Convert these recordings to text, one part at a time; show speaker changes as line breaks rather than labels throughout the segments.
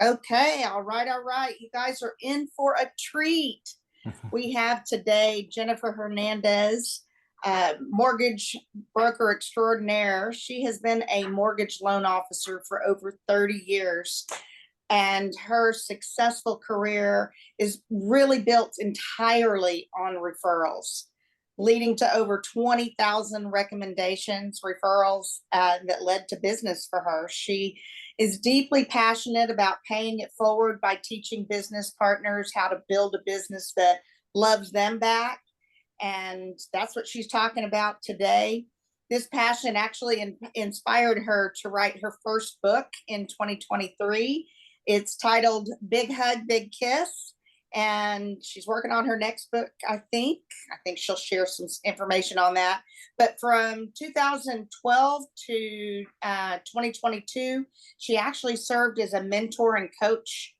Okay, all right, all right. You guys are in for a treat. We have today Jennifer Hernandez, mortgage broker extraordinaire. She has been a mortgage loan officer for over 30 years, and her successful career is really built entirely on referrals, leading to over 20,000 recommendations, referrals that led to business for her. She is deeply passionate about paying it forward by teaching business partners how to build a business that loves them back. And that's what she's talking about today. This passion actually inspired her to write her first book in 2023. It's titled Big Hug, Big Kiss. And she's working on her next book, I think. I think she'll share some information on that. But from 2012 to 2022, she actually served as a mentor and coach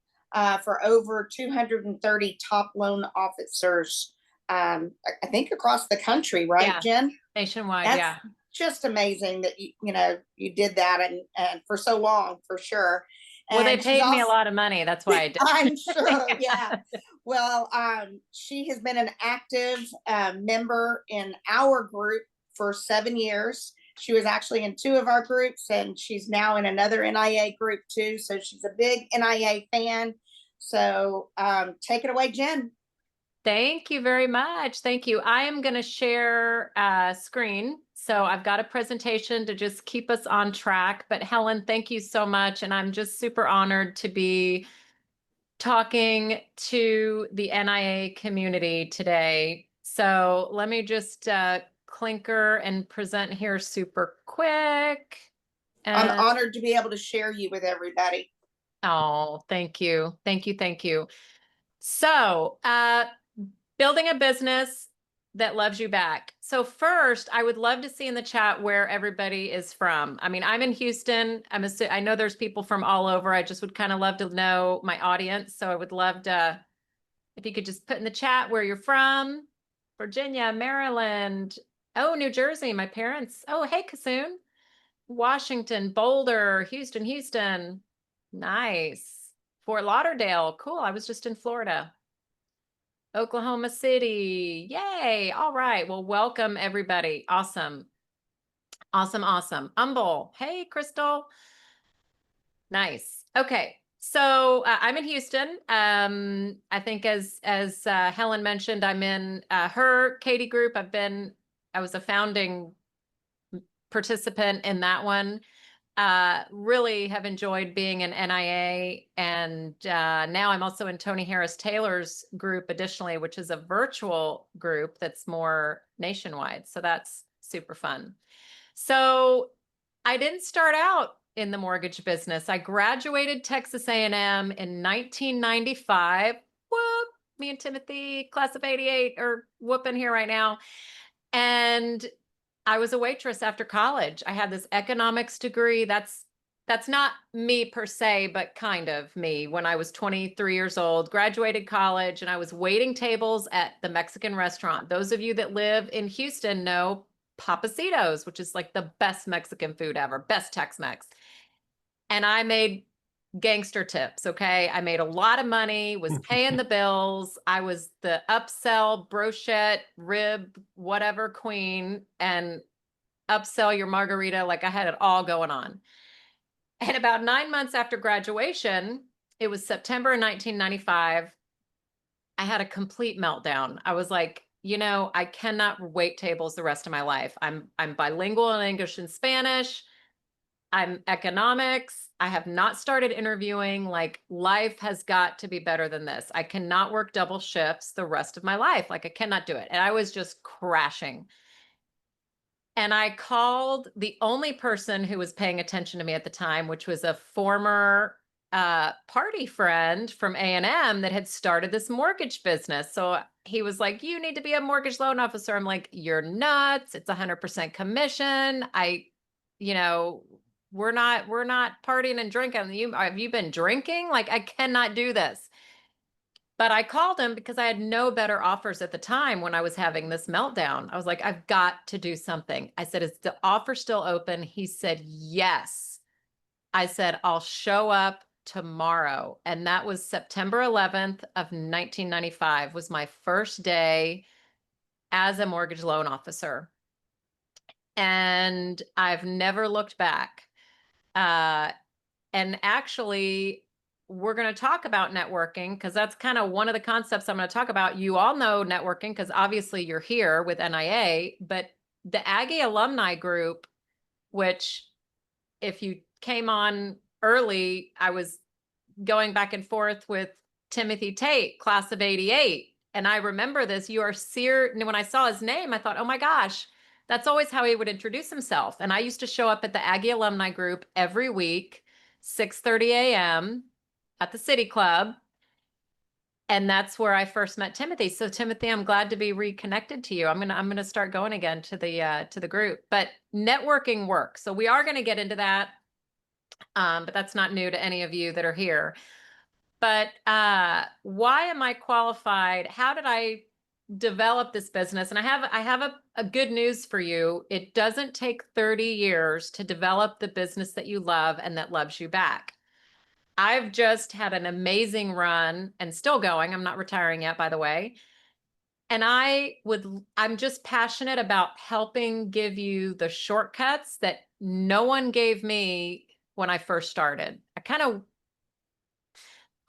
for over 230 top loan officers, I think across the country, right,
Yeah.
Jen?
Nationwide,
That's
yeah.
just amazing that you did that and for so long, for sure.
Well, they
And she's
paid me a
also,
lot of money. That's why I did.
I'm sure, yeah. Well, she has been an active member in our group for 7 years. She was actually in two of our groups, and she's now in another NIA group too. So she's a big NIA fan. So take it away, Jen.
Thank you very much. Thank you. I am going to share a screen. So I've got a presentation to just keep us on track. But Helen, thank you so much. And I'm just super honored to be talking to the NIA community today. So let me just clinker and present here super quick.
I'm
And
honored to be able to share you with everybody.
oh, thank you. Thank you. Thank you. So, building a business that loves you back. So first, I would love to see in the chat where everybody is from. I mean, I'm in Houston. I know there's people from all over. I just would kind of love to know my audience. So I would love to, if you could just put in the chat where you're from. Virginia, Maryland. Oh, New Jersey, my parents. Oh, hey, Kassoon. Washington, Boulder, Houston. Nice. Fort Lauderdale. Cool. I was just in Florida. Oklahoma City. Yay. All right. Well, welcome everybody. Awesome. Awesome. Humble. Hey, Crystal. Nice. Okay. So I'm in Houston. I think as Helen mentioned, I'm in her Katie group. I was a founding participant in that one. Really have enjoyed being in NIA, and now I'm also in Tony Harris Taylor's group additionally, which is a virtual group that's more nationwide. So that's super fun. So I didn't start out in the mortgage business. I graduated Texas A&M in 1995. Whoop, me and Timothy, class of 88, are whooping here right now. And I was a waitress after college. I had this economics degree. That's not me per se, but kind of me. When I was 23 years old, graduated college, and I was waiting tables at the Mexican restaurant. Those of you that live in Houston know Papacitos, which is like the best Mexican food ever, best Tex-Mex. And I made gangster tips. Okay. I made a lot of money, was paying the bills. I was the upsell brochette, rib, whatever queen, and upsell your margarita. Like I had it all going on. And about 9 months after graduation, it was September 1995. I had a complete meltdown. I was like, I cannot wait tables the rest of my life. I'm bilingual in English and Spanish. I'm economics. I have not started interviewing. Like, life has got to be better than this. I cannot work double shifts the rest of my life. Like, I cannot do it. And I was just crashing. And I called the only person who was paying attention to me at the time, which was a former party friend from A&M that had started this mortgage business. So he was like, "You need to be a mortgage loan officer." I'm like, "You're nuts. It's 100% commission. You know, we're not partying and drinking. Have you been drinking? Like, I cannot do this." But I called him because I had no better offers at the time when I was having this meltdown. I was like, "I've got to do something." I said, "Is the offer still open?" He said, "Yes." I said, "I'll show up tomorrow. And that was September 11th of 1995 was my first day as a mortgage loan officer. And I've never looked back. And actually, we're going to talk about networking because that's kind of one of the concepts I'm going to talk about. You all know networking because obviously you're here with NIA, but the Aggie alumni group, which if you came on early, I was going back and forth with Timothy Tate, class of 88. And I remember this, you are seared. And when I saw his name, I thought, oh my gosh, that's always how he would introduce himself. And I used to show up at the Aggie alumni group every week, 6:30 a.m. at the City Club. And that's where I first met Timothy. So Timothy, I'm glad to be reconnected to you. I'm gonna start going again to the group. But networking works. So we are going to get into that. But that's not new to any of you that are here. But why am I qualified? How did I develop this business? And I have a good news for you. It doesn't take 30 years to develop the business that you love and that loves you back. I've just had an amazing run and still going. I'm not retiring yet, by the way. And I'm just passionate about helping give you the shortcuts that no one gave me when I first started. I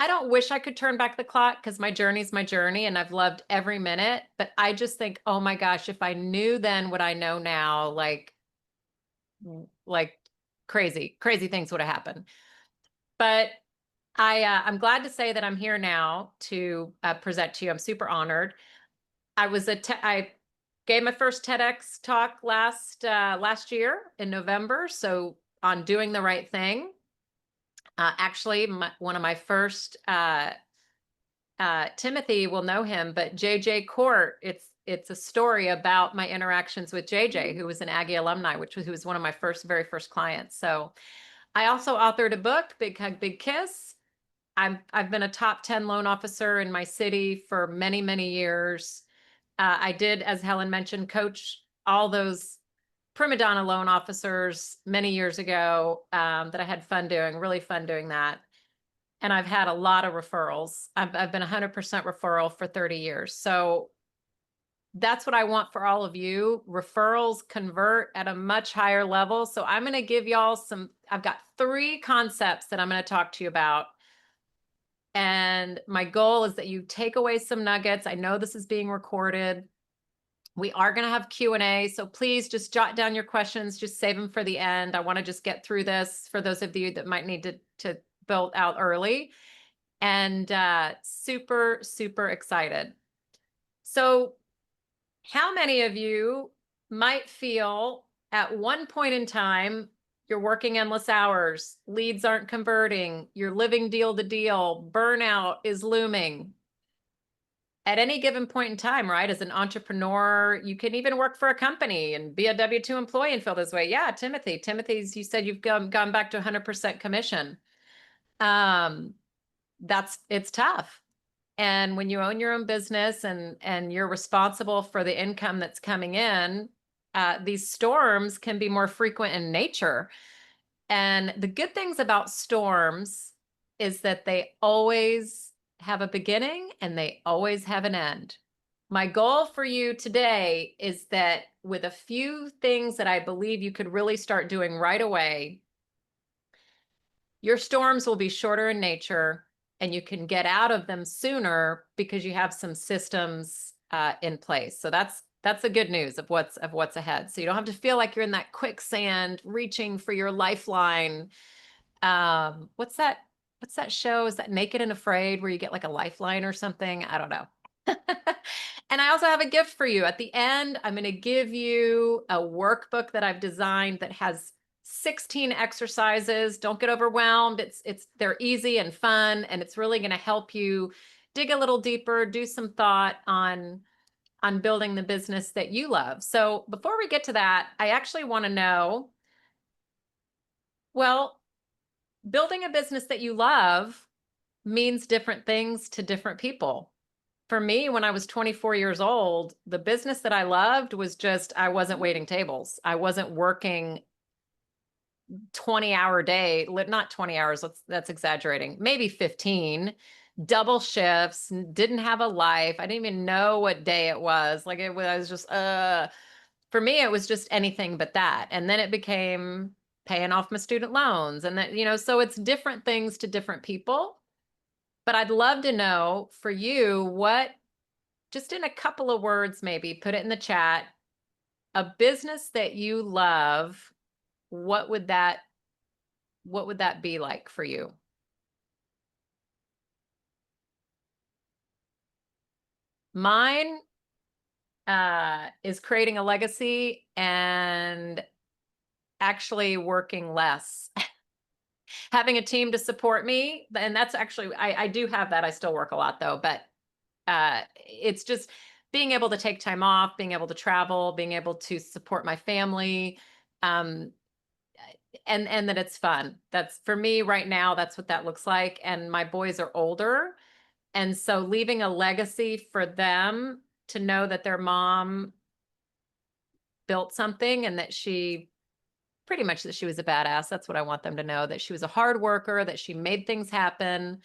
don't wish I could turn back the clock because my journey's my journey and I've loved every minute. But I just think, oh my gosh, if I knew then what I know now, like crazy things would have happened. But I'm glad to say that I'm here now to present to you. I'm super honored. I gave my first TEDx talk last year in November. So on doing the right thing. Actually, one of my first, Timothy will know him, but JJ Court, it's a story about my interactions with JJ, who was an Aggie alumni, who was one of my very first clients. So I also authored a book, Big Hug, Big Kiss. I've been a top 10 loan officer in my city for many, many years. I did, as Helen mentioned, coach all those prima donna loan officers many years ago that I had really fun doing that. And I've had a lot of referrals. I've been 100% referral for 30 years. So that's what I want for all of you. Referrals convert at a much higher level. So I'm going to give y'all I've got 3 concepts that I'm going to talk to you about. And my goal is that you take away some nuggets. I know this is being recorded. We are going to have Q&A, so please just jot down your questions. Just save them for the end. I want to just get through this for those of you that might need to build out early. And super, super excited. So how many of you might feel at one point in time, you're working endless hours, leads aren't converting, you're living deal to deal, burnout is looming? At any given point in time, right? As an entrepreneur, you can even work for a company and be a W-2 employee and feel this way. Yeah, Timothy's, you said you've gone back to 100% commission. It's tough. And when you own your own business and you're responsible for the income that's coming in, these storms can be more frequent in nature. And the good things about storms is that they always have a beginning and they always have an end. My goal for you today is that with a few things that I believe you could really start doing right away, your storms will be shorter in nature and you can get out of them sooner because you have some systems in place. So that's the good news of what's ahead. So you don't have to feel like you're in that quicksand reaching for your lifeline. What's that show? Is that Naked and Afraid where you get like a lifeline or something? I don't know. And I also have a gift for you. At the end, I'm going to give you a workbook that I've designed that has 16 exercises. Don't get overwhelmed. They're easy and fun, and it's really going to help you dig a little deeper, do some thought on building the business that you love. So before we get to that, I actually want to know, well, building a business that you love means different things to different people. For me, when I was 24 years old, the business that I loved was just, I wasn't waiting tables. I wasn't working 20-hour day, not 20 hours, that's exaggerating, maybe 15, double shifts, didn't have a life. I didn't even know what day it was. Like it was, I was just, for me, it was just anything but that. And then it became paying off my student loans. And that, so it's different things to different people. But I'd love to know for you, what, just in a couple of words, maybe put it in the chat, a business that you love, what would that be like for you? Mine is creating a legacy and actually working less. Having a team to support me, and that's actually, I do have that. I still work a lot though, but it's just being able to take time off, being able to travel, being able to support my family, and that it's fun. That's for me right now. That's what that looks like. And my boys are older, and so leaving a legacy for them to know that their mom built something and that she pretty much that she was a badass. That's what I want them to know, that she was a hard worker, that she made things happen,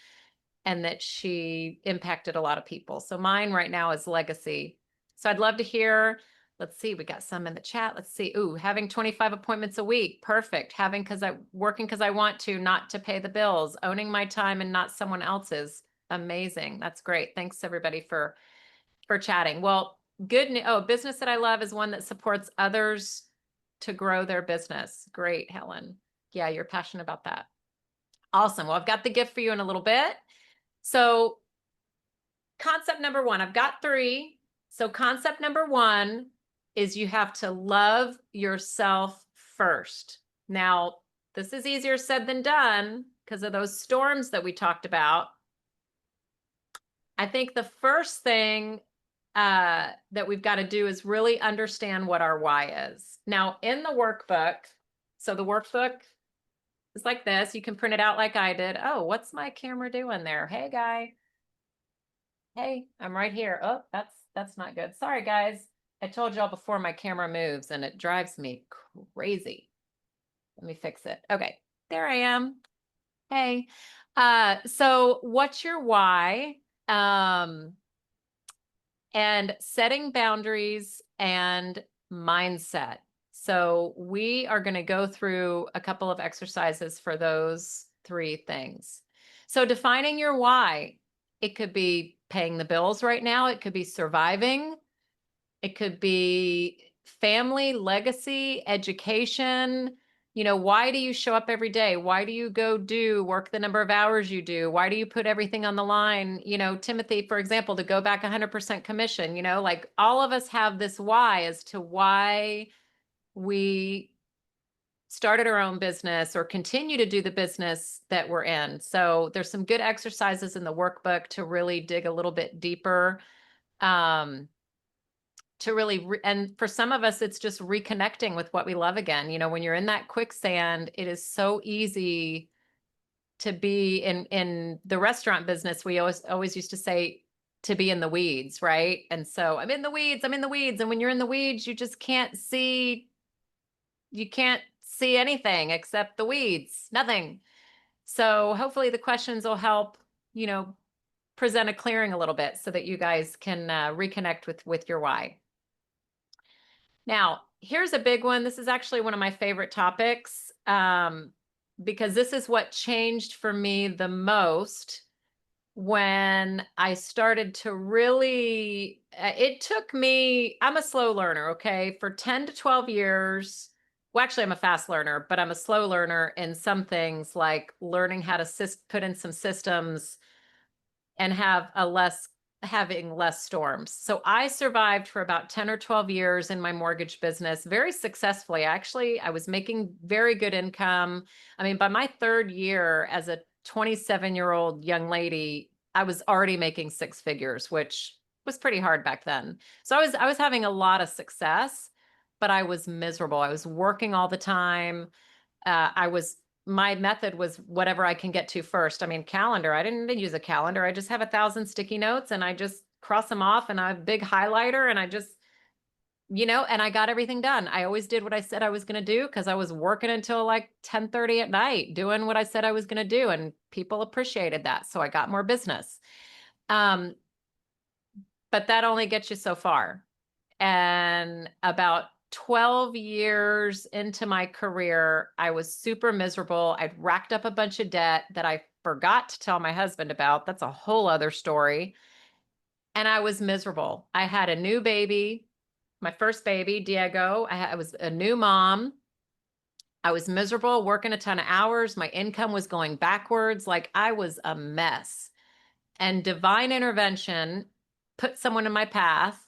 and that she impacted a lot of people. So mine right now is legacy. So I'd love to hear, let's see, we got some in the chat. Let's see. Ooh, having 25 appointments a week. Perfect. Working because I want to, not to pay the bills, owning my time and not someone else's. Amazing. That's great. Thanks everybody for chatting. Well, a business that I love is one that supports others to grow their business. Great, Helen. Yeah, you're passionate about that. Awesome. Well, I've got the gift for you in a little bit. So concept number one, I've got 3. So concept number 1 is you have to love yourself first. Now, this is easier said than done because of those storms that we talked about. I think the first thing that we've got to do is really understand what our why is. Now, in the workbook, so the workbook is like this. You can print it out like I did. Oh, what's my camera doing there? Hey, guy. Hey, I'm right here. Oh, that's not good. Sorry, guys. I told y'all before my camera moves and it drives me crazy. Let me fix it. Okay, there I am. Hey. So what's your why? And setting boundaries and mindset. So we are going to go through a couple of exercises for those 3 things. So defining your why, it could be paying the bills right now. It could be surviving. It could be family, legacy, education. Why do you show up every day? Why do you go work the number of hours you do? Why do you put everything on the line? Timothy, for example, to go back 100% commission, like all of us have this why as to why we started our own business or continue to do the business that we're in. So there's some good exercises in the workbook to really dig a little bit deeper. To really, and for some of us, it's just reconnecting with what we love again. When you're in that quicksand, it is so easy to be in the restaurant business. We always used to say to be in the weeds, right? And so I'm in the weeds. And when you're in the weeds, you just can't see anything except the weeds, nothing. So hopefully the questions will help, present a clearing a little bit so that you guys can reconnect with your why. Now, here's a big one. This is actually one of my favorite topics because this is what changed for me the most when I started to really, it took me, I'm a slow learner, okay, for 10 to 12 years. Well, actually, I'm a fast learner, but I'm a slow learner in some things like learning how to put in some systems and having less storms. So I survived for about 10 or 12 years in my mortgage business very successfully. Actually, I was making very good income. I mean, by my 3rd year as a 27-year-old young lady, I was already making 6 figures, which was pretty hard back then. So I was having a lot of success, but I was miserable. I was working all the time. My method was whatever I can get to first. I mean, calendar, I didn't even use a calendar. I just have 1,000 sticky notes and I just cross them off and I have a big highlighter and I just and I got everything done. I always did what I said I was going to do because I was working until like 10:30 at night doing what I said I was going to do. And people appreciated that. So I got more business. Um, but that only gets you so far. And about 12 years into my career, I was super miserable. I'd racked up a bunch of debt that I forgot to tell my husband about. That's a whole other story. And I was miserable. I had a new baby, my first baby, Diego. I was a new mom. I was miserable, working a ton of hours. My income was going backwards. Like I was a mess. And divine intervention put someone in my path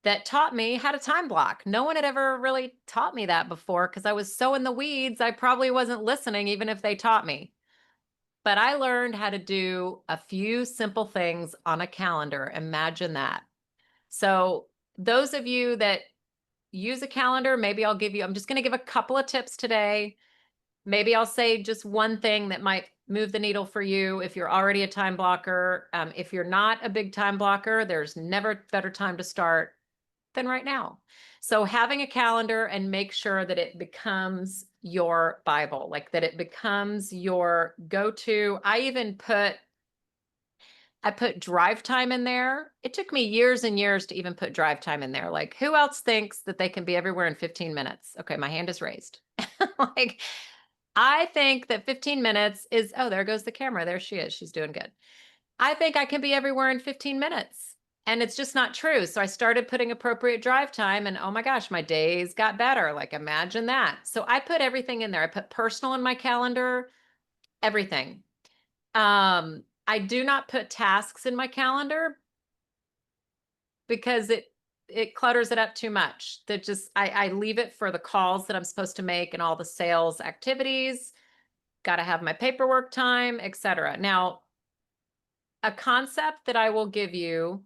that taught me how to time block. No one had ever really taught me that before because I was so in the weeds, I probably wasn't listening, even if they taught me. But I learned how to do a few simple things on a calendar. Imagine that. So, those of you that use a calendar, maybe I'm just going to give a couple of tips today. Maybe I'll say just one thing that might move the needle for you if you're already a time blocker. If you're not a big time blocker, there's never better time to start than right now. So having a calendar and make sure that it becomes your Bible, like that it becomes your go-to. I put drive time in there. It took me years and years to even put drive time in there. Like who else thinks that they can be everywhere in 15 minutes? Okay, my hand is raised. Like I think that 15 minutes is, oh, there goes the camera. There she is. She's doing good. I think I can be everywhere in 15 minutes. And it's just not true. So I started putting appropriate drive time and oh my gosh, my days got better. Like imagine that. So I put everything in there. I put personal in my calendar, everything. I do not put tasks in my calendar because it clutters it up too much. That just I leave it for the calls that I'm supposed to make and all the sales activities. Got to have my paperwork time, etc. Now, a concept that I will give you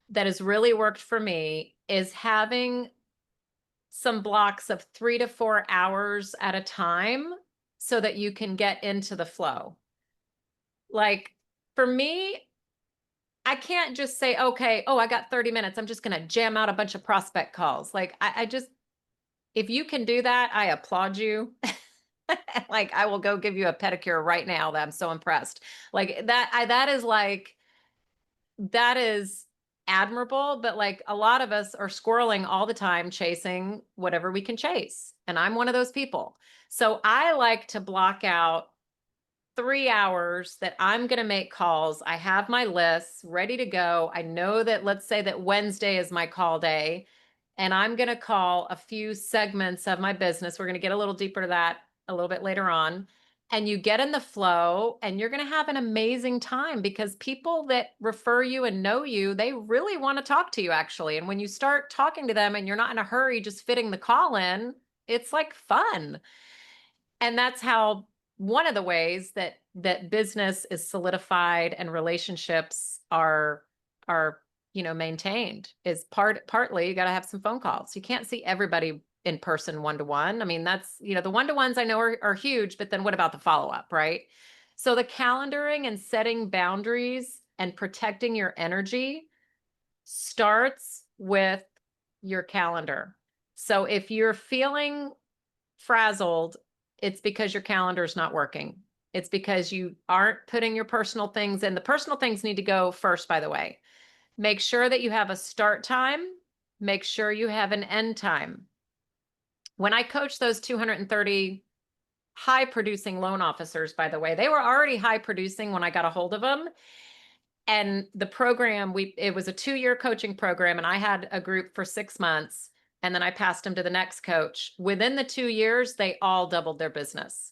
that has really worked for me is having some blocks of 3 to 4 hours at a time so that you can get into the flow. Like for me, I can't just say, okay, oh, I got 30 minutes. I'm just going to jam out a bunch of prospect calls. Like I just, if you can do that, I applaud you. Like I will go give you a pedicure right now. That I'm so impressed. Like that is admirable, but like a lot of us are squirreling all the time chasing whatever we can chase. And I'm one of those people. So I like to block out 3 hours that I'm going to make calls. I have my lists ready to go. I know that, let's say that Wednesday is my call day, and I'm going to call a few segments of my business. We're going to get a little deeper to that a little bit later on. And you get in the flow and you're going to have an amazing time because people that refer you and know you, they really want to talk to you actually. And when you start talking to them and you're not in a hurry, just fitting the call in, it's like fun. And that's how one of the ways that business is solidified and relationships are maintained is partly you got to have some phone calls. You can't see everybody in person one-to-one. I mean, that's the one-to-ones I know are huge, but then what about the follow-up, right? So the calendaring and setting boundaries and protecting your energy starts with your calendar. So if you're feeling frazzled, it's because your calendar is not working. It's because you aren't putting your personal things in. The personal things need to go first, by the way. Make sure that you have a start time. Make sure you have an end time. When I coached those 230 high producing loan officers, by the way, they were already high producing when I got a hold of them. And the program, it was a 2-year coaching program, and I had a group for 6 months. And then I passed them to the next coach. Within the 2 years, they all doubled their business.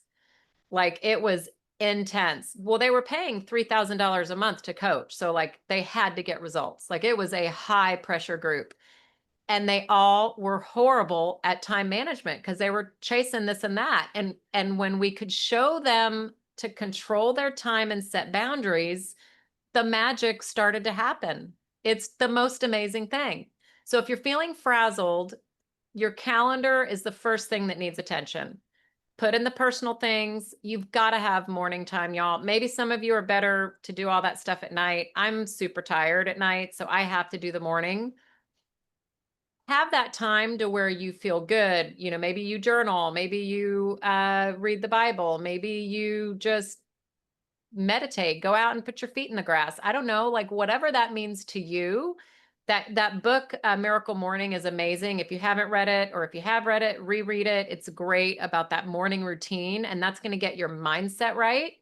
Like it was intense. Well, they were paying $3,000 a month to coach. So like they had to get results. Like it was a high pressure group. And they all were horrible at time management because they were chasing this and that. And when we could show them to control their time and set boundaries, the magic started to happen. It's the most amazing thing. So if you're feeling frazzled, your calendar is the first thing that needs attention. Put in the personal things. You've got to have morning time, y'all. Maybe some of you are better to do all that stuff at night. I'm super tired at night, so I have to do the morning. have that time to where you feel good. You know, maybe you journal, maybe you read the Bible, maybe you just meditate, go out and put your feet in the grass. I don't know, like whatever that means to you. That book, Miracle Morning, is amazing. If you haven't read it, or if you have read it, reread it. It's great about that morning routine, and that's going to get your mindset right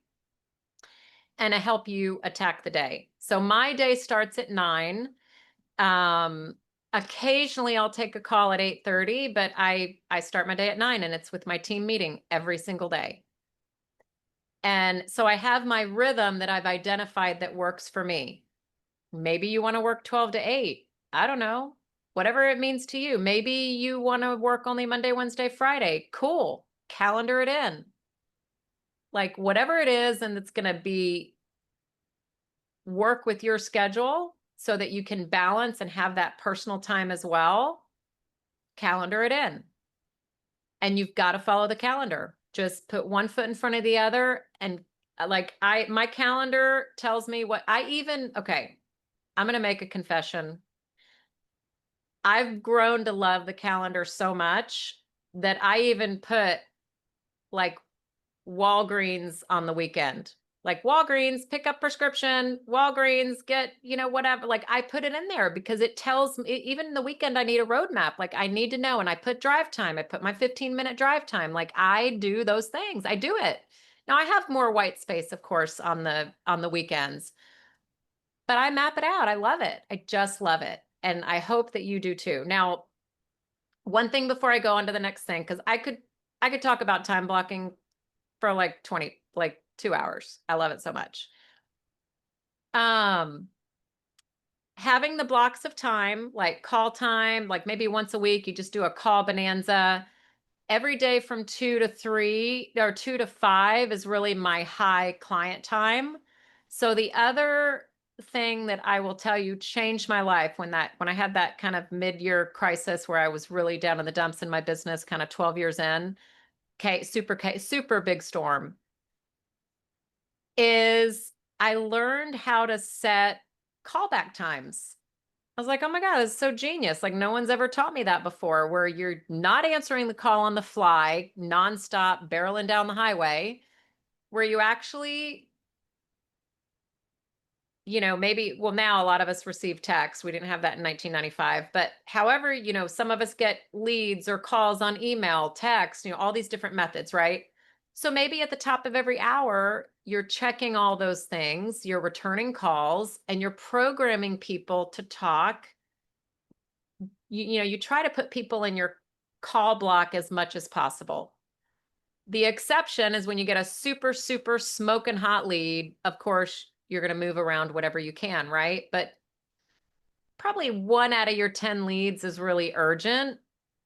and help you attack the day. So my day starts at 9. Um, Occasionally I'll take a call at 8:30, but I start my day at 9, and it's with my team meeting every single day. And so I have my rhythm that I've identified that works for me. Maybe you want to work 12 to 8. I don't know. Whatever it means to you. Maybe you want to work only Monday, Wednesday, Friday. Cool. Calendar it in. Like whatever it is, and it's going to be work with your schedule so that you can balance and have that personal time as well. Calendar it in. And you've got to follow the calendar. Just put one foot in front of the other. And like my calendar tells me what okay, I'm going to make a confession. I've grown to love the calendar so much that I even put like Walgreens on the weekend. Like Walgreens, pick up prescription, Walgreens, get, whatever. Like I put it in there because it tells me, even the weekend, I need a roadmap. Like I need to know. And I put drive time. I put my 15-minute drive time. Like I do those things. I do it. Now I have more white space, of course, on the weekends, but I map it out. I love it. I just love it. And I hope that you do too. Now, one thing before I go on to the next thing, because I could talk about time blocking for like 2 hours. I love it so much. Having the blocks of time, like call time, like maybe once a week, you just do a call bonanza. Every day from 2 to 3 or 2 to 5 is really my high client time. So the other thing that I will tell you changed my life when I had that kind of mid-year crisis where I was really down in the dumps in my business, kind of 12 years in, super big storm, is I learned how to set callback times. I was like, oh my God, it's so genius. Like no one's ever taught me that before, where you're not answering the call on the fly, nonstop barreling down the highway, where you actually, maybe, well, now a lot of us receive texts. We didn't have that in 1995, but however, some of us get leads or calls on email, text, all these different methods, right? So maybe at the top of every hour, you're checking all those things, you're returning calls, and you're programming people to talk. You try to put people in your call block as much as possible. The exception is when you get a super, super smoking hot lead. Of course, you're going to move around whatever you can, right? But probably 1 out of your 10 leads is really urgent.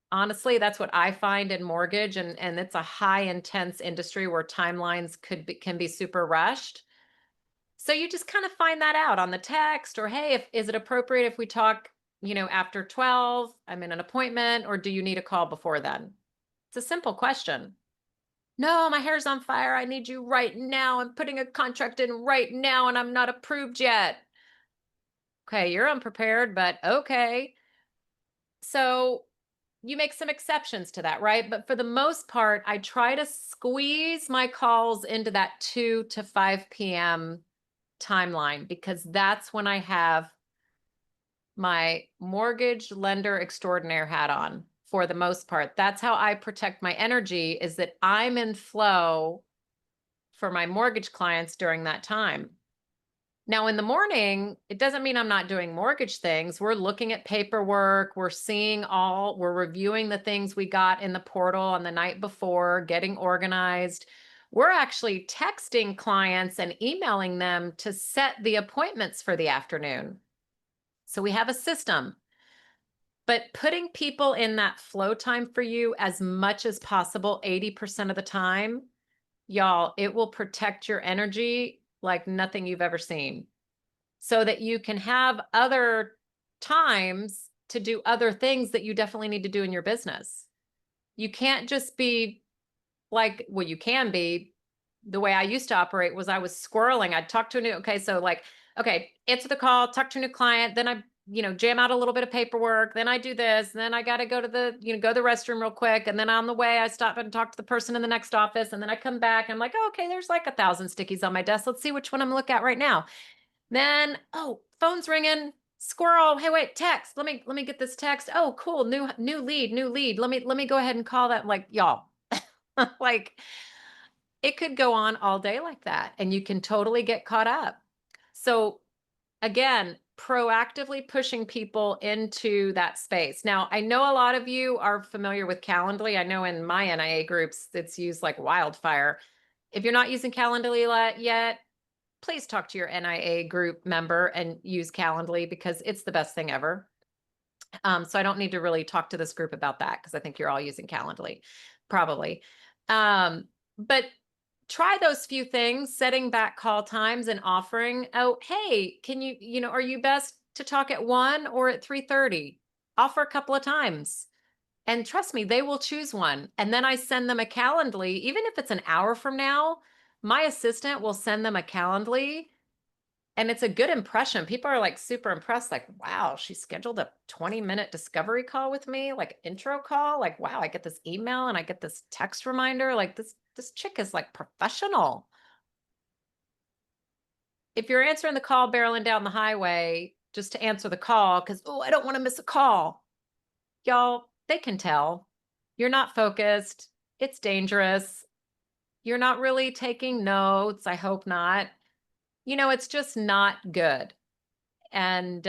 Honestly, that's what I find in mortgage, and it's a high intense industry where timelines can be super rushed. So you just kind of find that out on the text, or hey, is it appropriate if we talk, after 12, I'm in an appointment, or do you need a call before then? It's a simple question. No, my hair's on fire. I need you right now. I'm putting a contract in right now and I'm not approved yet. Okay, you're unprepared, but okay. So you make some exceptions to that, right? But for the most part, I try to squeeze my calls into that 2 to 5 p.m. timeline, because that's when I have my mortgage lender extraordinaire hat on. For the most part, that's how I protect my energy, is that I'm in flow for my mortgage clients during that time. Now, in the morning, it doesn't mean I'm not doing mortgage things. We're looking at paperwork. We're reviewing the things we got in the portal on the night before, getting organized. We're actually texting clients and emailing them to set the appointments for the afternoon. So we have a system. But putting people in that flow time for you as much as possible, 80% of the time, y'all, it will protect your energy like nothing you've ever seen, so that you can have other times to do other things that you definitely need to do in your business. You can't just be like, well, you can be. The way I used to operate was I was squirreling. I'd talk to a new, okay, so like, okay, answer the call, talk to a new client. Then jam out a little bit of paperwork. Then I do this. Then I got to go to go to the restroom real quick. And then on the way, I stop and talk to the person in the next office. And then I come back. And I'm like, oh, okay, there's like 1,000 stickies on my desk. Let's see which one I'm gonna look at right now. Then, oh, phone's ringing. Squirrel. Hey, wait, text. Let me get this text. Oh, cool. New lead. Let me go ahead and call that. Like, y'all, like it could go on all day like that. And you can totally get caught up. So again, proactively pushing people into that space. Now, I know a lot of you are familiar with Calendly. I know in my NIA groups, it's used like wildfire. If you're not using Calendly yet, please talk to your NIA group member and use Calendly because it's the best thing ever. So I don't need to really talk to this group about that because I think you're all using Calendly, probably. But try those few things, setting back call times and offering, oh, hey, can are you best to talk at 1 or at 3:30? Offer a couple of times. And trust me, they will choose one. And then I send them a Calendly, even if it's an hour from now, my assistant will send them a Calendly. And it's a good impression. People are like super impressed, like, wow, she scheduled a 20-minute discovery call with me, like intro call. Like, wow, I get this email and I get this text reminder. Like this chick is like professional. If you're answering the call barreling down the highway just to answer the call, because, oh, I don't want to miss a call. Y'all, they can tell. You're not focused. It's dangerous. You're not really taking notes. I hope not. It's just not good. And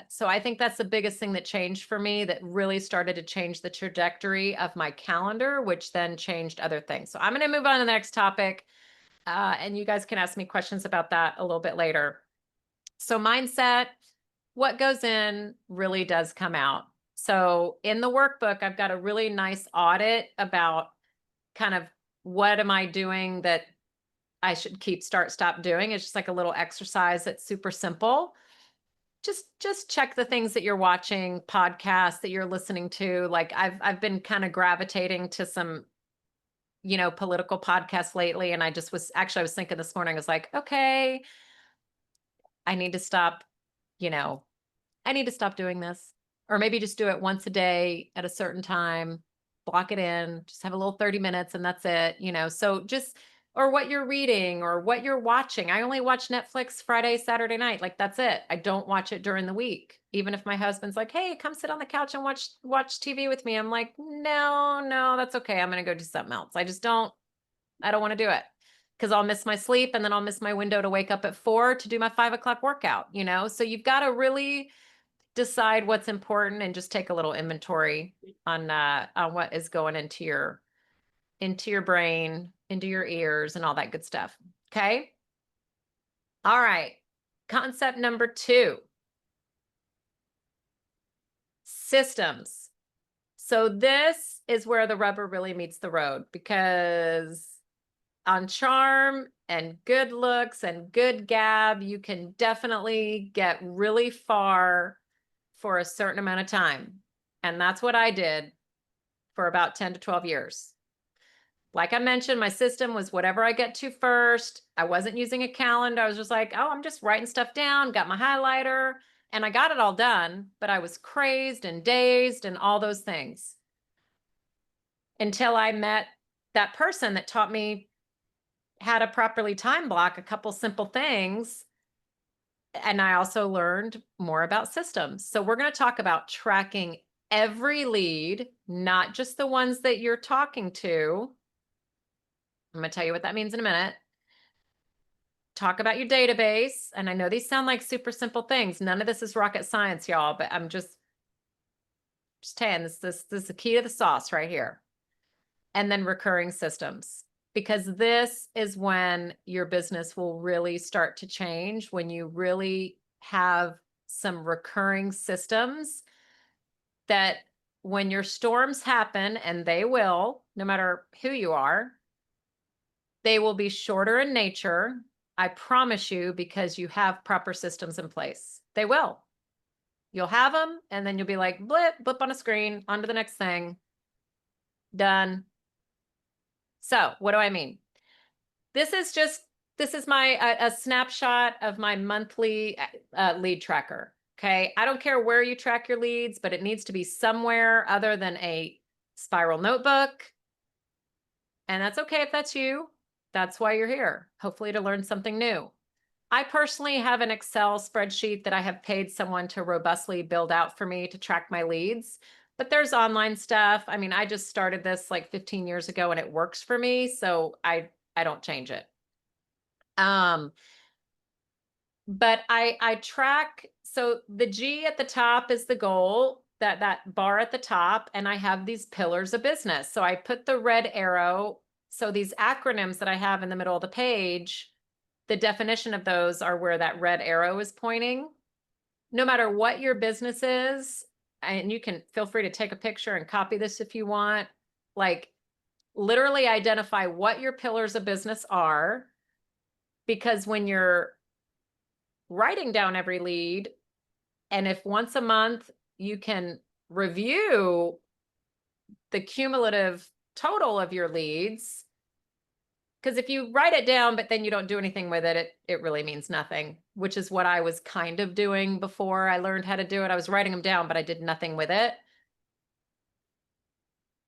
so I think that's the biggest thing that changed for me, that really started to change the trajectory of my calendar, which then changed other things. So I'm going to move on to the next topic. And you guys can ask me questions about that a little bit later. So mindset, what goes in really does come out. So in the workbook, I've got a really nice audit about kind of what am I doing that I should stop doing. It's just like a little exercise that's super simple. Just check the things that you're watching, podcasts that you're listening to. Like I've been kind of gravitating to some, political podcasts lately. And I was thinking this morning, I was like, okay, I need to stop, I need to stop doing this, or maybe just do it once a day at a certain time, block it in, just have a little 30 minutes and that's it, so or what you're reading or what you're watching. I only watch Netflix Friday, Saturday night. Like that's it. I don't watch it during the week. Even if my husband's like, hey, come sit on the couch and watch TV with me. I'm like, no, that's okay. I'm going to go do something else. I don't want to do it because I'll miss my sleep and then I'll miss my window to wake up at 4 to do my 5 o'clock workout, So you've got to really decide what's important and just take a little inventory on what is going into your brain, into your ears, and all that good stuff. Okay. All right. Concept number 2, systems. So this is where the rubber really meets the road, because on charm and good looks and good gab, you can definitely get really far for a certain amount of time. And that's what I did for about 10 to 12 years. Like I mentioned, my system was whatever I get to first. I wasn't using a calendar. I was just like, oh, I'm just writing stuff down, got my highlighter, and I got it all done, but I was crazed and dazed and all those things until I met that person that taught me how to properly time block a couple simple things. And I also learned more about systems. So we're going to talk about tracking every lead, not just the ones that you're talking to. I'm going to tell you what that means in a minute. Talk about your database. And I know these sound like super simple things. None of this is rocket science, y'all, but I'm just saying this is the key to the sauce right here. And then recurring systems, because this is when your business will really start to change, when you really have some recurring systems that when your storms happen, and they will, no matter who you are, they will be shorter in nature. I promise you, because you have proper systems in place. They will. You'll have them, and then you'll be like, blip on a screen, on to the next thing. Done. So what do I mean? This is my a snapshot of my monthly lead tracker. Okay. I don't care where you track your leads, but it needs to be somewhere other than a spiral notebook. And that's okay if that's you. That's why you're here, hopefully to learn something new. I personally have an Excel spreadsheet that I have paid someone to robustly build out for me to track my leads. But there's online stuff. I mean, I just started this like 15 years ago and it works for me, so I don't change it. But I track, so the G at the top is the goal, that bar at the top, and I have these pillars of business. So I put the red arrow. So these acronyms that I have in the middle of the page, the definition of those are where that red arrow is pointing. No matter what your business is, and you can feel free to take a picture and copy this if you want, like literally identify what your pillars of business are, because when you're writing down every lead, and if once a month you can review the cumulative total of your leads, because if you write it down but then you don't do anything with it, it really means nothing, which is what I was kind of doing before I learned how to do it. I was writing them down, but I did nothing with it.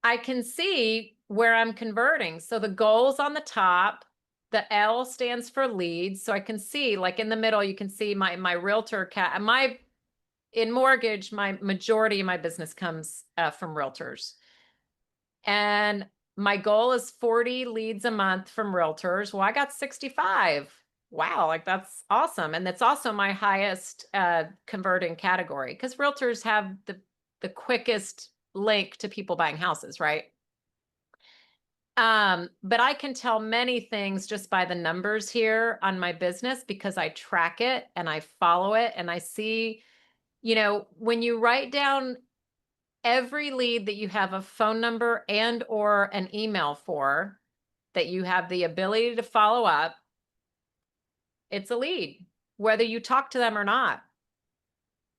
I can see where I'm converting. So the goal's on the top. The L stands for leads. So I can see, like in the middle, you can see my realtor in mortgage, my majority of my business comes from realtors. And my goal is 40 leads a month from realtors. Well, I got 65. Wow, like that's awesome. And that's also my highest converting category, because realtors have the quickest link to people buying houses, right? But I can tell many things just by the numbers here on my business, because I track it and I follow it and I see, when you write down every lead that you have a phone number and or an email for, that you have the ability to follow up, it's a lead, whether you talk to them or not.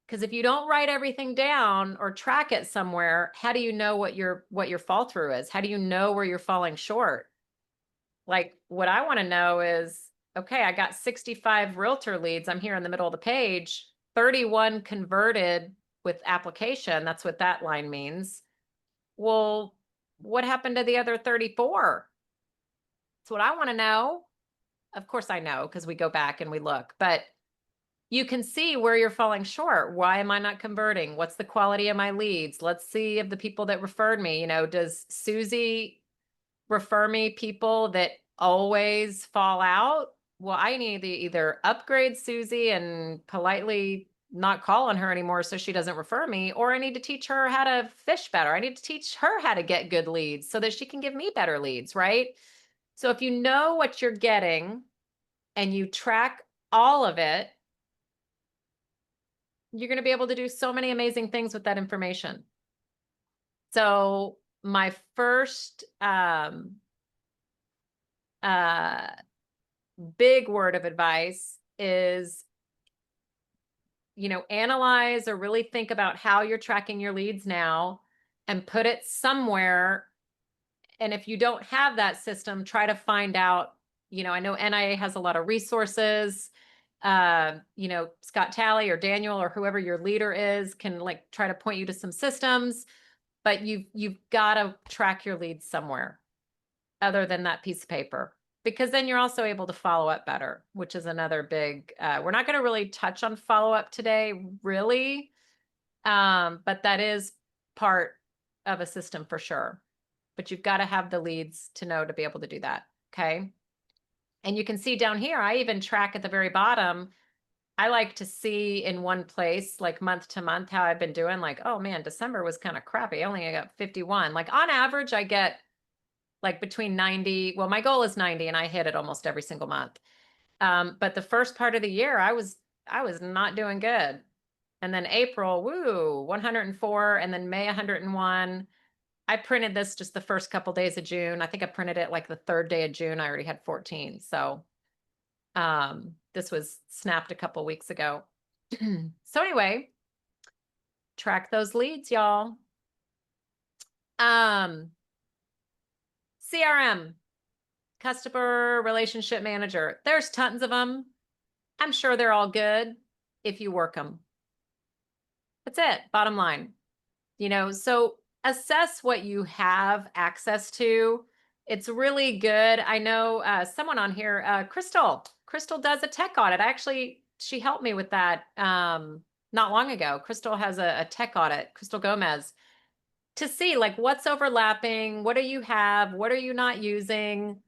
Because if you don't write everything down or track it somewhere, how do you know what your fall through is? How do you know where you're falling short? Like, what I want to know is, okay, I got 65 realtor leads. I'm here in the middle of the page, 31 converted with application. That's what that line means. Well, what happened to the other 34? That's what I want to know. Of course I know, because we go back and we look, but you can see where you're falling short. Why am I not converting? What's the quality of my leads? Let's see if the people that referred me, does Susie refer me people that always fall out? Well, I need to either upgrade Susie and politely not call on her anymore so she doesn't refer me, or I need to teach her how to fish better. I need to teach her how to get good leads so that she can give me better leads, right? So if you know what you're getting and you track all of it, you're going to be able to do so many amazing things with that information. So my first big word of advice is, analyze or really think about how you're tracking your leads now and put it somewhere. And if you don't have that system, try to find out, I know NIA has a lot of resources. Scott Talley or Daniel or whoever your leader is can try to point you to some systems, but you've got to track your leads somewhere other than that piece of paper, because then you're also able to follow up better, which is another big, we're not going to really touch on follow up today, really. But that is part of a system for sure, but you've got to have the leads to know to be able to do that. Okay. And you can see down here, I even track at the very bottom. I like to see in one place, like month to month, how I've been doing. Like, oh man, December was kind of crappy. I got 51. Like on average, I get like between 90. Well, my goal is 90 and I hit it almost every single month. But the first part of the year, I was not doing good. And then April, woo, 104. And then May, 101. I printed this just the first couple days of June. I think I printed it like the third day of June. I already had 14. So this was snapped a couple weeks ago. So anyway, track those leads, y'all. CRM, customer relationship manager. There's tons of them. I'm sure they're all good if you work them. That's it. Bottom line. So assess what you have access to. It's really good. I know someone on here, Crystal. Crystal does a tech audit. She helped me with that not long ago. Crystal has a tech audit, Crystal Gomez, to see like what's overlapping, what do you have, what are you not using.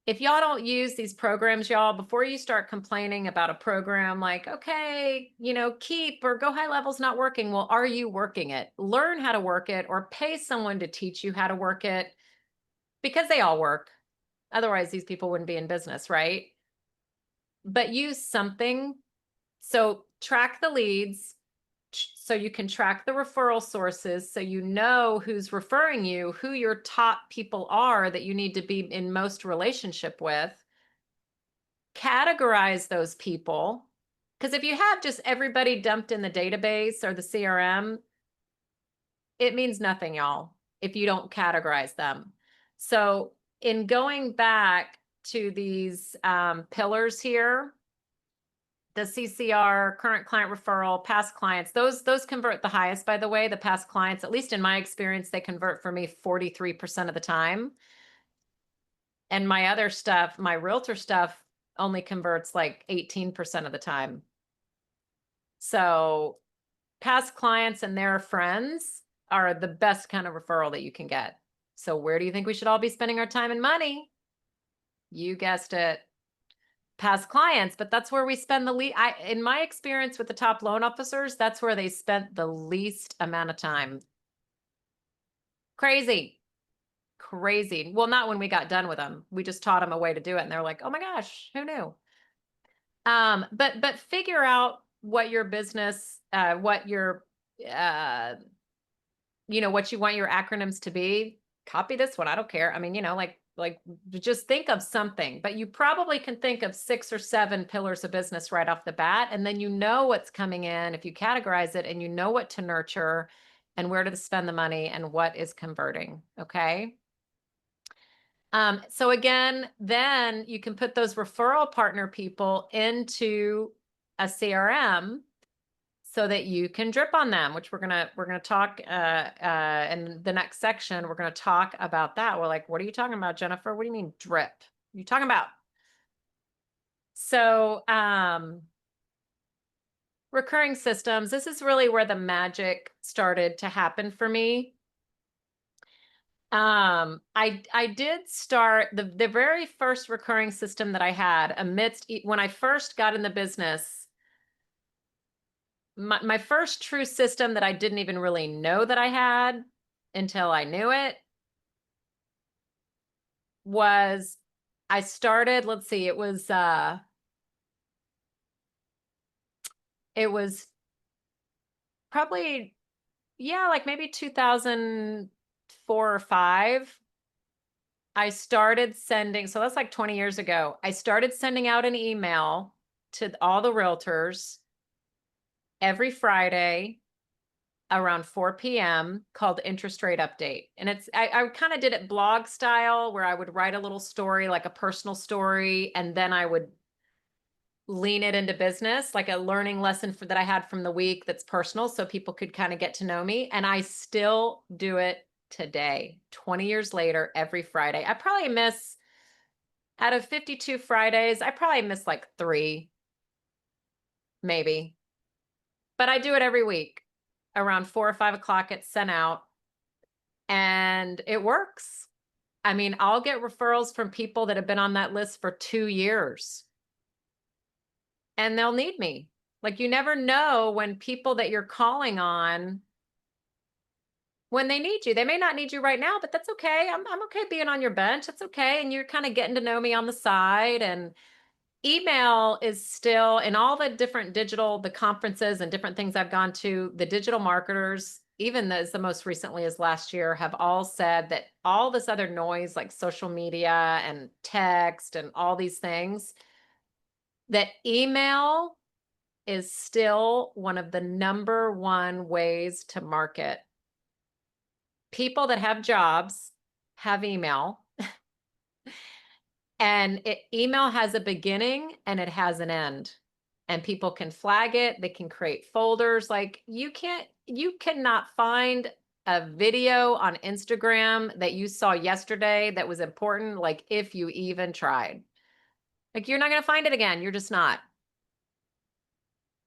If y'all don't use these programs, y'all, before you start complaining about a program like, okay, Keep or Go High Level's not working. Well, are you working it? Learn how to work it or pay someone to teach you how to work it because they all work. Otherwise, these people wouldn't be in business, right? But use something. So track the leads so you can track the referral sources so you know who's referring you, who your top people are that you need to be in most relationship with. Categorize those people. Because if you have just everybody dumped in the database or the CRM, it means nothing, y'all, if you don't categorize them. So in going back to these pillars here, the CCR, current client referral, past clients, those convert the highest, by the way. The past clients, at least in my experience, they convert for me 43% of the time. And my other stuff, my realtor stuff, only converts like 18% of the time. So past clients and their friends are the best kind of referral that you can get. So where do you think we should all be spending our time and money? You guessed it. Past clients, but that's where we spend the least. In my experience with the top loan officers, that's where they spent the least amount of time. Crazy. Crazy. Well, not when we got done with them. We just taught them a way to do it. And they're like, oh my gosh, who knew? But figure out what your business, what your, what you want your acronyms to be. Copy this one. I don't care. I mean, like just think of something, but you probably can think of 6 or 7 pillars of business right off the bat. And then you know what's coming in if you categorize it and you know what to nurture and where to spend the money and what is converting. Okay. So again, then you can put those referral partner people into a CRM so that you can drip on them, which we're gonna talk in the next section. We're gonna talk about that. We're like, what are you talking about, Jennifer? What do you mean drip? What are you talking about? So recurring systems, this is really where the magic started to happen for me. I did start the very first recurring system that I had when I first got in the business. My first true system that I didn't even really know that I had until I knew it was I started, let's see, it was probably, yeah, like maybe 2004 or 5. I started sending, so that's like 20 years ago. I started sending out an email to all the realtors every Friday around 4 p.m. called Interest Rate Update. And I kind of did it blog style where I would write a little story, like a personal story, and then I would lean it into business, like a learning lesson that I had from the week that's personal so people could kind of get to know me. And I still do it today, 20 years later, every Friday. I probably miss, out of 52 Fridays, I probably miss like 3, maybe. But I do it every week. Around 4 or 5 o'clock, it's sent out and it works. I mean, I'll get referrals from people that have been on that list for 2 years and they'll need me. Like you never know when people that you're calling on, when they need you. They may not need you right now, but that's okay. I'm okay being on your bench. That's okay. And you're kind of getting to know me on the side. And email is still in all the different the conferences and different things I've gone to, the digital marketers, even the most recently as last year, have all said that all this other noise like social media and text and all these things, that email is still one of the #1 ways to market. People that have jobs have email. And email has a beginning and it has an end. and people can flag it. They can create folders. Like you cannot find a video on Instagram that you saw yesterday that was important. Like if you even tried, like you're not going to find it again. You're just not.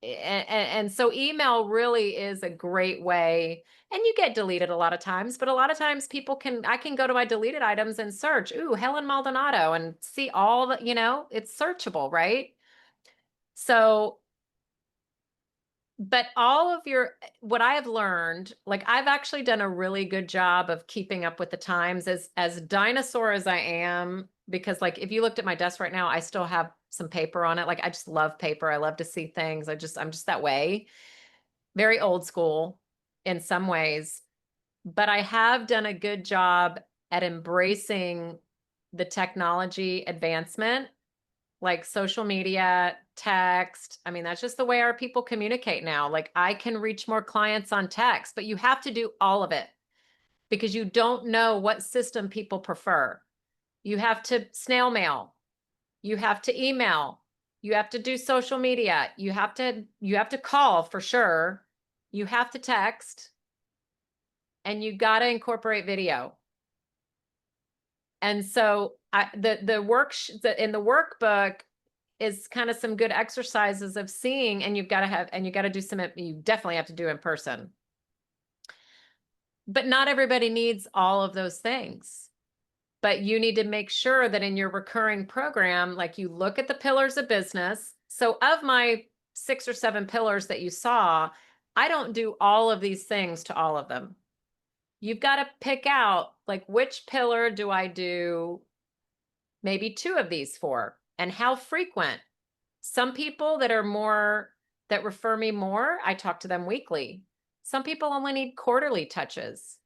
And so email really is a great way, and you get deleted a lot of times, but a lot of times I can go to my deleted items and search, ooh, Helen Maldonado, and see all the, it's searchable, right? So, but all of what I have learned, like I've actually done a really good job of keeping up with the times as dinosaur as I am, because like if you looked at my desk right now, I still have some paper on it. Like I just love paper. I love to see things. I'm just that way. Very old school in some ways, but I have done a good job at embracing the technology advancement, like social media, text. I mean, that's just the way our people communicate now. Like I can reach more clients on text, but you have to do all of it because you don't know what system people prefer. You have to snail mail, you have to email, you have to do social media, you have to call for sure, you have to text, and you got to incorporate video. And so in the workbook is kind of some good exercises of seeing, and you got to do some, you definitely have to do in person. But not everybody needs all of those things. But you need to make sure that in your recurring program, like you look at the pillars of business. So of my 6 or 7 pillars that you saw, I don't do all of these things to all of them. You've got to pick out like which pillar do I do maybe 2 of these for, and how frequent. Some people that refer me more, I talk to them weekly. Some people only need quarterly touches.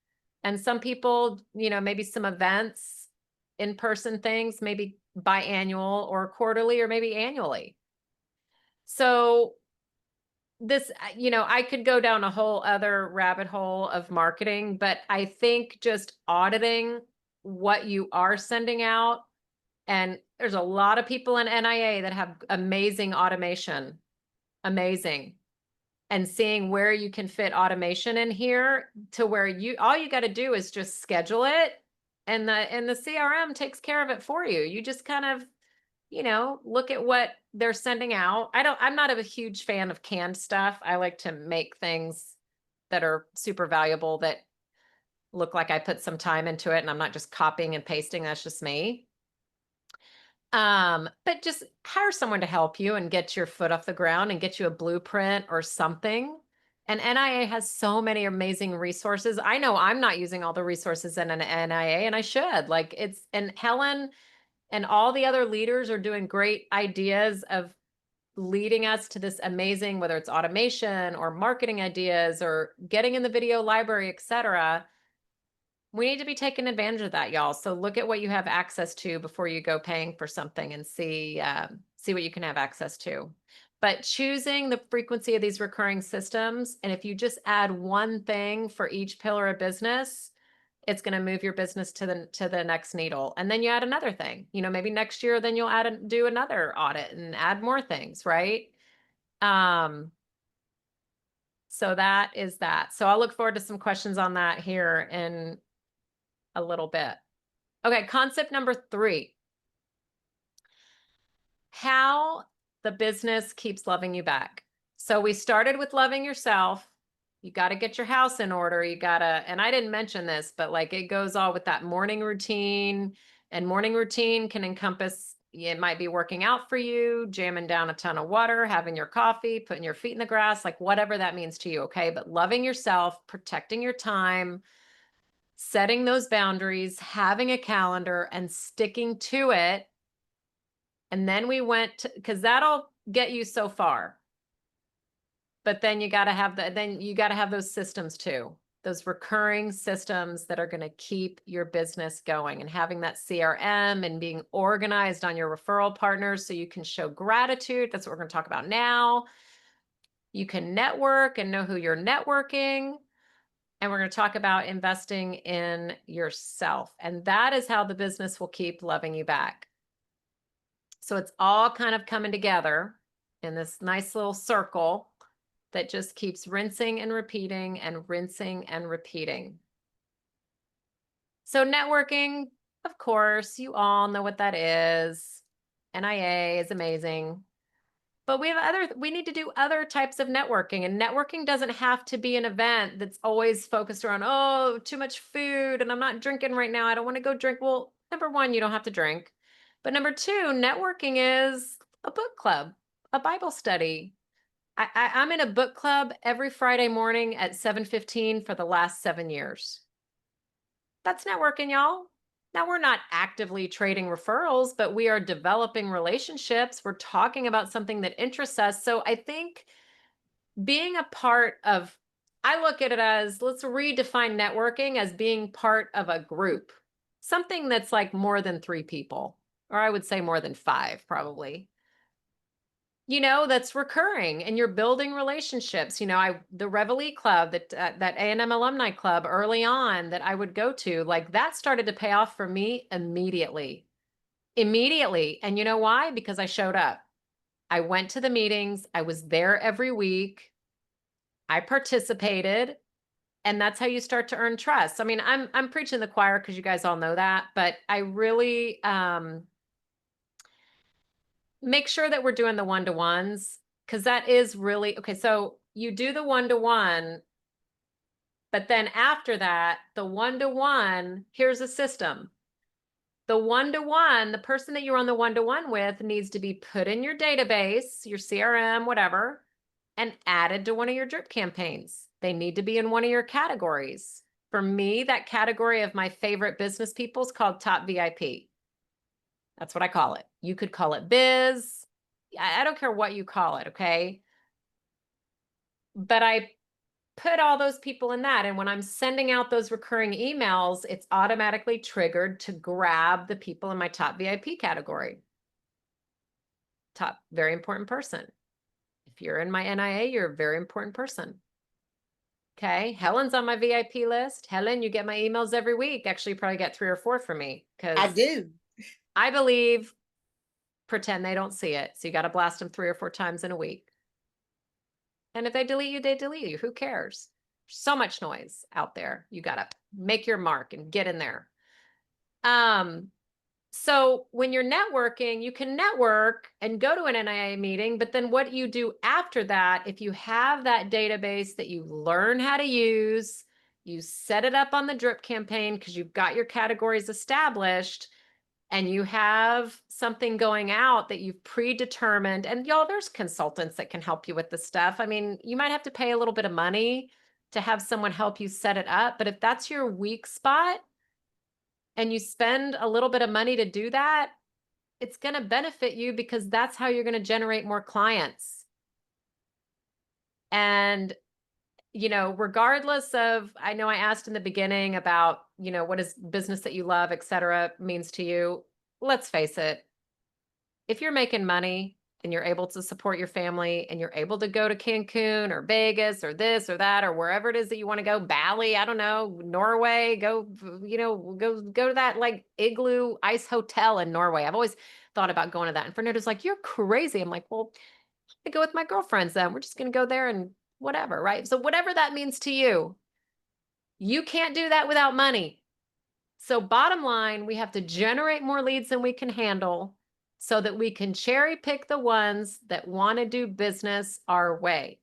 And some people, maybe some events, in-person things, maybe biannual or quarterly or maybe annually. So this, I could go down a whole other rabbit hole of marketing, but I think just auditing what you are sending out, and there's a lot of people in NIA that have amazing automation, amazing. And seeing where you can fit automation in here to where all you got to do is just schedule it, and the CRM takes care of it for you. You just kind of, look at what they're sending out. I'm not a huge fan of canned stuff. I like to make things that are super valuable, that look like I put some time into it and I'm not just copying and pasting. That's just me. But just hire someone to help you and get your foot off the ground and get you a blueprint or something. And NIA has so many amazing resources. I know I'm not using all the resources in an NIA, and I should. And Helen and all the other leaders are doing great ideas of leading us to this amazing, whether it's automation or marketing ideas or getting in the video library, etc. We need to be taking advantage of that, y'all. So look at what you have access to before you go paying for something, and see what you can have access to. But choosing the frequency of these recurring systems, and if you just add one thing for each pillar of business, it's going to move your business to the next needle. And then you add another thing. Maybe next year, then you'll do another audit and add more things, right? So that is that. So I'll look forward to some questions on that here in a little bit. Okay, concept number 3. How the business keeps loving you back. So we started with loving yourself. You got to get your house in order. And I didn't mention this, but like it goes all with that morning routine. And morning routine can encompass, it might be working out for you, jamming down a ton of water, having your coffee, putting your feet in the grass, like whatever that means to you. Okay. But loving yourself, protecting your time, setting those boundaries, having a calendar and sticking to it. And then we went because that'll get you so far. But then you got to have those systems too. Those recurring systems that are going to keep your business going, and having that CRM and being organized on your referral partners so you can show gratitude. That's what we're going to talk about now. You can network and know who you're networking. And we're going to talk about investing in yourself. And that is how the business will keep loving you back. So it's all kind of coming together in this nice little circle that just keeps rinsing and repeating and rinsing and repeating. So networking, of course, you all know what that is. NIA is amazing. But we need to do other types of networking, and networking doesn't have to be an event that's always focused around, oh, too much food and I'm not drinking right now. I don't want to go drink. Well, number one, you don't have to drink. But number two, networking is a book club, a Bible study. I'm in a book club every Friday morning at 7:15 for the last 7 years. That's networking, y'all. Now, we're not actively trading referrals, but we are developing relationships. We're talking about something that interests us. So I think being a part of, I look at it as, let's redefine networking as being part of a group, something that's like more than 3 people, or I would say more than 5, probably. That's recurring, and you're building relationships. The Reveille Club, that A&M alumni club early on that I would go to, like that started to pay off for me immediately. Immediately. And you know why? Because I showed up. I went to the meetings. I was there every week. I participated, and that's how you start to earn trust. I mean, I'm preaching the choir because you guys all know that, but I really make sure that we're doing the one-to-ones, because that is really okay. So you do the one-to-one, but then after that, the one-to-one, here's a system. The one-to-one, the person that you're on the one-to-one with needs to be put in your database, your CRM, whatever, and added to one of your drip campaigns. They need to be in one of your categories. For me, that category of my favorite business people is called Top VIP. That's what I call it. You could call it biz. I don't care what you call it, okay? But I put all those people in that. And when I'm sending out those recurring emails, it's automatically triggered to grab the people in my top VIP category. Top, very important person. If you're in my NIA, you're a very important person. Okay. Helen's on my VIP list. Helen, you get my emails every week. Actually, you probably get 3 or 4 from me, because
I do.
I believe, pretend they don't see it. So you got to blast them 3 or 4 times in a week. And if they delete you, they delete you. Who cares? So much noise out there. You got to make your mark and get in there. So when you're networking, you can network and go to an NIA meeting, but then what you do after that, if you have that database that you learn how to use, you set it up on the drip campaign because you've got your categories established, and you have something going out that you've predetermined. And y'all, there's consultants that can help you with this stuff. I mean, you might have to pay a little bit of money to have someone help you set it up, but if that's your weak spot and you spend a little bit of money to do that, it's going to benefit you, because that's how you're going to generate more clients. And regardless of, I know I asked in the beginning about, what is business that you love, et cetera, means to you. Let's face it. If you're making money and you're able to support your family and you're able to go to Cancun or Vegas or this or that or wherever it is that you want to go, Bali, I don't know, Norway, go to that like igloo ice hotel in Norway. I've always thought about going to that. And Fernando's like, you're crazy. I'm like, well, I go with my girlfriends then. We're just going to go there and whatever, right? So whatever that means to you, you can't do that without money. So bottom line, we have to generate more leads than we can handle, so that we can cherry pick the ones that want to do business our way.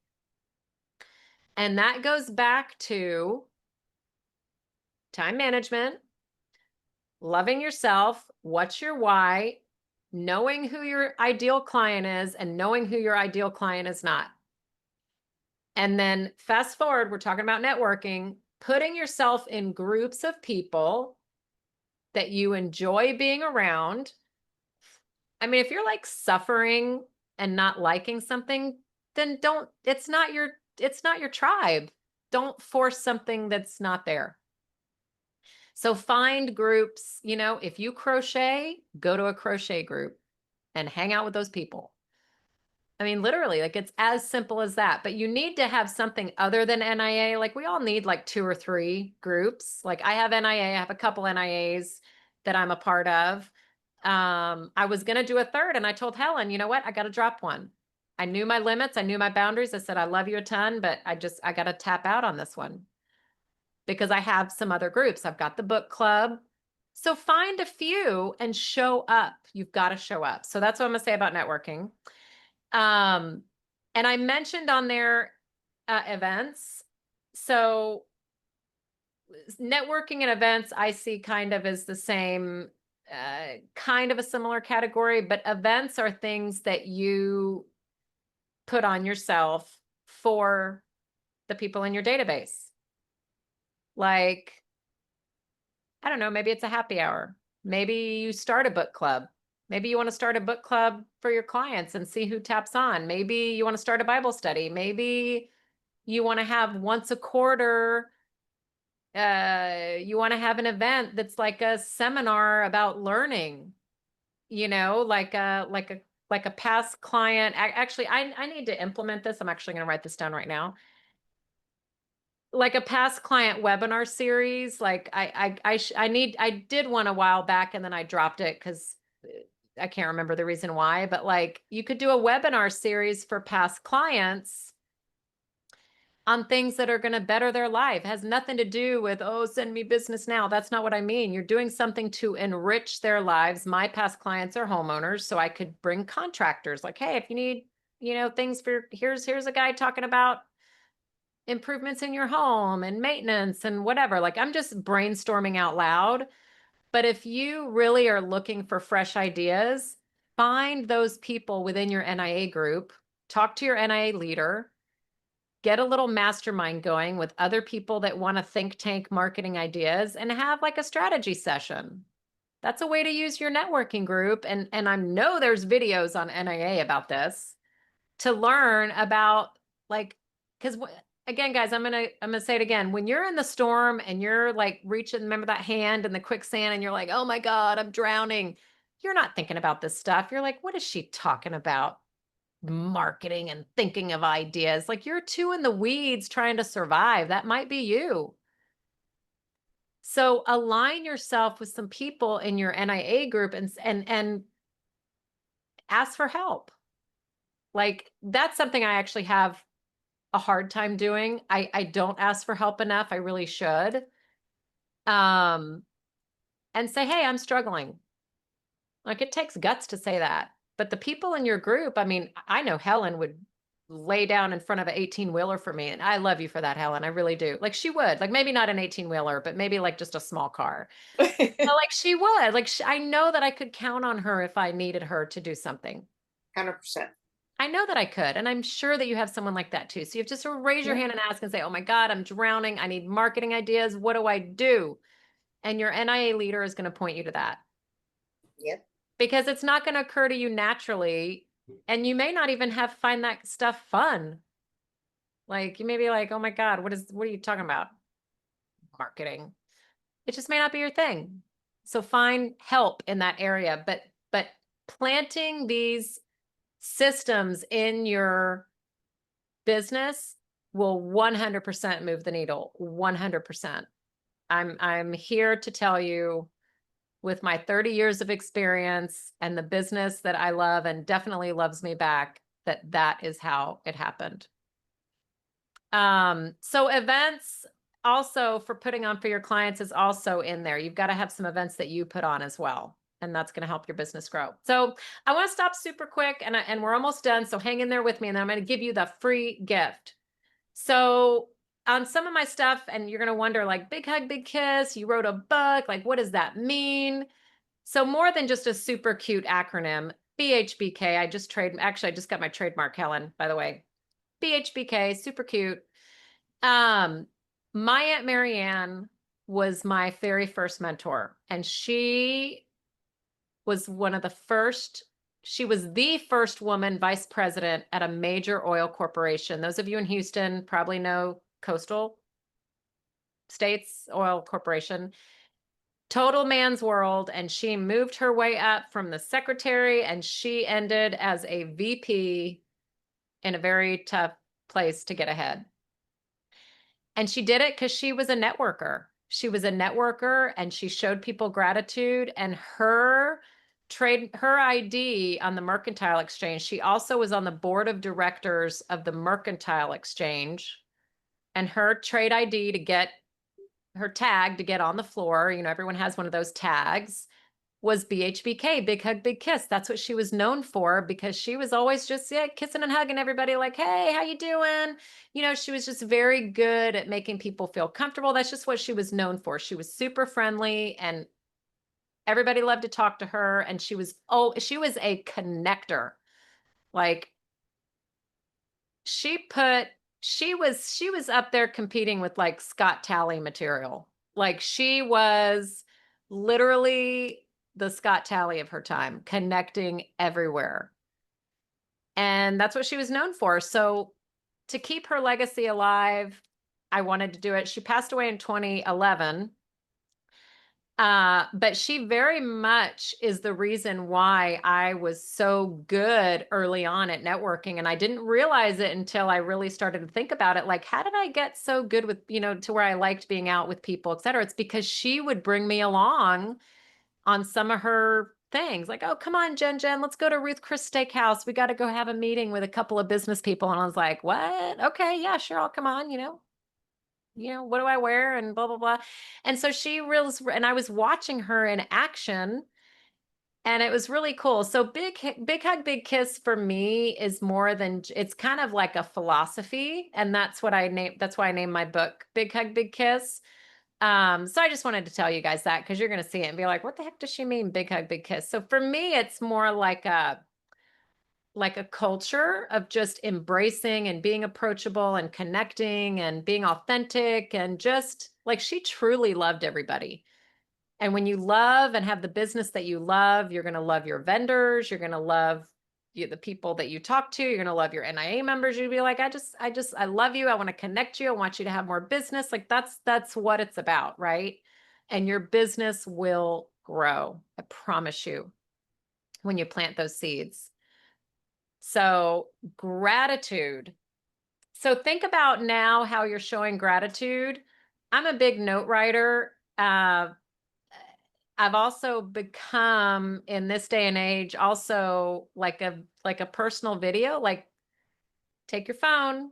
And that goes back to time management, loving yourself, what's your why, knowing who your ideal client is, and knowing who your ideal client is not. And then fast forward, we're talking about networking, putting yourself in groups of people that you enjoy being around. I mean, if you're like suffering and not liking something, then it's not your tribe. Don't force something that's not there. So find groups, if you crochet, go to a crochet group and hang out with those people. I mean, literally, like it's as simple as that. But you need to have something other than NIA. Like we all need like 2 or 3 groups. Like I have NIA, I have a couple NIAs that I'm a part of. I was going to do a third, and I told Helen, you know what? I got to drop one. I knew my limits. I knew my boundaries. I said, I love you a ton, but I got to tap out on this one because I have some other groups. I've got the book club. So find a few and show up. You've got to show up. So that's what I'm going to say about networking. And I mentioned on their events. So networking and events, I see kind of as the same, kind of a similar category, but events are things that you put on yourself for the people in your database. Like, I don't know, maybe it's a happy hour. Maybe you start a book club. Maybe you want to start a book club for your clients and see who taps on. Maybe you want to start a Bible study. Maybe you want to have once a quarter, you want to have an event that's like a seminar about learning, like a past client. Actually, I need to implement this. I'm actually going to write this down right now. Like a past client webinar series. Like I did one a while back and then I dropped it because I can't remember the reason why, but like you could do a webinar series for past clients on things that are going to better their life. It has nothing to do with, oh, send me business now. That's not what I mean. You're doing something to enrich their lives. My past clients are homeowners, so I could bring contractors like, hey, if you need, things for, here's a guy talking about improvements in your home and maintenance and whatever. Like I'm just brainstorming out loud. But if you really are looking for fresh ideas, find those people within your NIA group, talk to your NIA leader, get a little mastermind going with other people that want to think tank marketing ideas and have like a strategy session. That's a way to use your networking group. And I know there's videos on NIA about this to learn about like, because again, guys, I'm gonna say it again. When you're in the storm and you're like reaching, remember that hand in the quicksand and you're like, oh my God, I'm drowning. You're not thinking about this stuff. You're like, what is she talking about? Marketing and thinking of ideas. Like you're too in the weeds trying to survive. That might be you. So align yourself with some people in your NIA group and ask for help. Like that's something I actually have a hard time doing. I don't ask for help enough. I really should. And say, hey, I'm struggling. Like it takes guts to say that. But the people in your group, I mean, I know Helen would lay down in front of an 18-wheeler for me. And I love you for that, Helen. I really do. Like she would, like maybe not an 18-wheeler, but maybe like just a small car. But like she would, like I know that I could count on her if I needed her to do something.
100%.
I know that I could. And I'm sure that you have someone like that too. So you have to sort of raise your hand and ask and say, oh my God, I'm drowning. I need marketing ideas. What do I do? And your NIA leader is going to point you to that.
Yep.
Because it's not going to occur to you naturally. And you may not even find that stuff fun. Like you may be like, oh my God, what are you talking about? Marketing. It just may not be your thing. So find help in that area. But planting these systems in your business will 100% move the needle. 100%. I'm here to tell you with my 30 years of experience and the business that I love and definitely loves me back, that is how it happened. So events also for putting on for your clients is also in there. You've got to have some events that you put on as well. And that's going to help your business grow. So I want to stop super quick and we're almost done. So hang in there with me and then I'm going to give you the free gift. So on some of my stuff, and you're going to wonder like big hug, big kiss, you wrote a book, like what does that mean? So more than just a super cute acronym, BHBK, I just got my trademark, Helen, by the way. BHBK, super cute. My Aunt Marianne was my very first mentor, and she was she was the first woman vice president at a major oil corporation. Those of you in Houston probably know Coastal States Oil Corporation. Total man's world. And she moved her way up from the secretary and she ended as a VP in a very tough place to get ahead. And she did it because she was a networker. She was a networker and she showed people gratitude, and her her ID on the Mercantile Exchange. She also was on the board of directors of the Mercantile Exchange, and her trade ID to get her tag to get on the floor, you know, everyone has one of those tags, was BHBK, Big Hug, Big Kiss. That's what she was known for, because she was always just kissing and hugging everybody like, hey, how you doing? You know, she was just very good at making people feel comfortable. That's just what she was known for. She was super friendly and everybody loved to talk to her. And she was a connector. Like she was up there competing with like Scott Talley material. Like she was literally the Scott Talley of her time, connecting everywhere. And that's what she was known for. So to keep her legacy alive, I wanted to do it. She passed away in 2011. But she very much is the reason why I was so good early on at networking. And I didn't realize it until I really started to think about it. Like, how did I get so good with, you know, to where I liked being out with people, et cetera? It's because she would bring me along on some of her things. Like, oh, come on, Jen, let's go to Ruth Chris Steakhouse. We got to go have a meeting with a couple of business people. And I was like, what? Okay, yeah, sure. I'll come on, what do I wear and blah, blah, blah. And so and I was watching her in action and it was really cool. So big hug, big kiss for me is more than, it's kind of like a philosophy. And that's why I named my book Big Hug, Big Kiss. So I just wanted to tell you guys that because you're going to see it and be like, what the heck does she mean? Big hug, big kiss. So for me, it's more like a culture of just embracing and being approachable and connecting and being authentic, and just like she truly loved everybody. And when you love and have the business that you love, you're going to love your vendors. You're going to love the people that you talk to. You're going to love your NIA members. You'll be like, I love you. I want to connect you. I want you to have more business. Like that's what it's about. Right. And your business will grow. I promise you, when you plant those seeds. So gratitude. So think about now how you're showing gratitude. I'm a big note writer. I've also become, in this day and age, also like a personal video. Like take your phone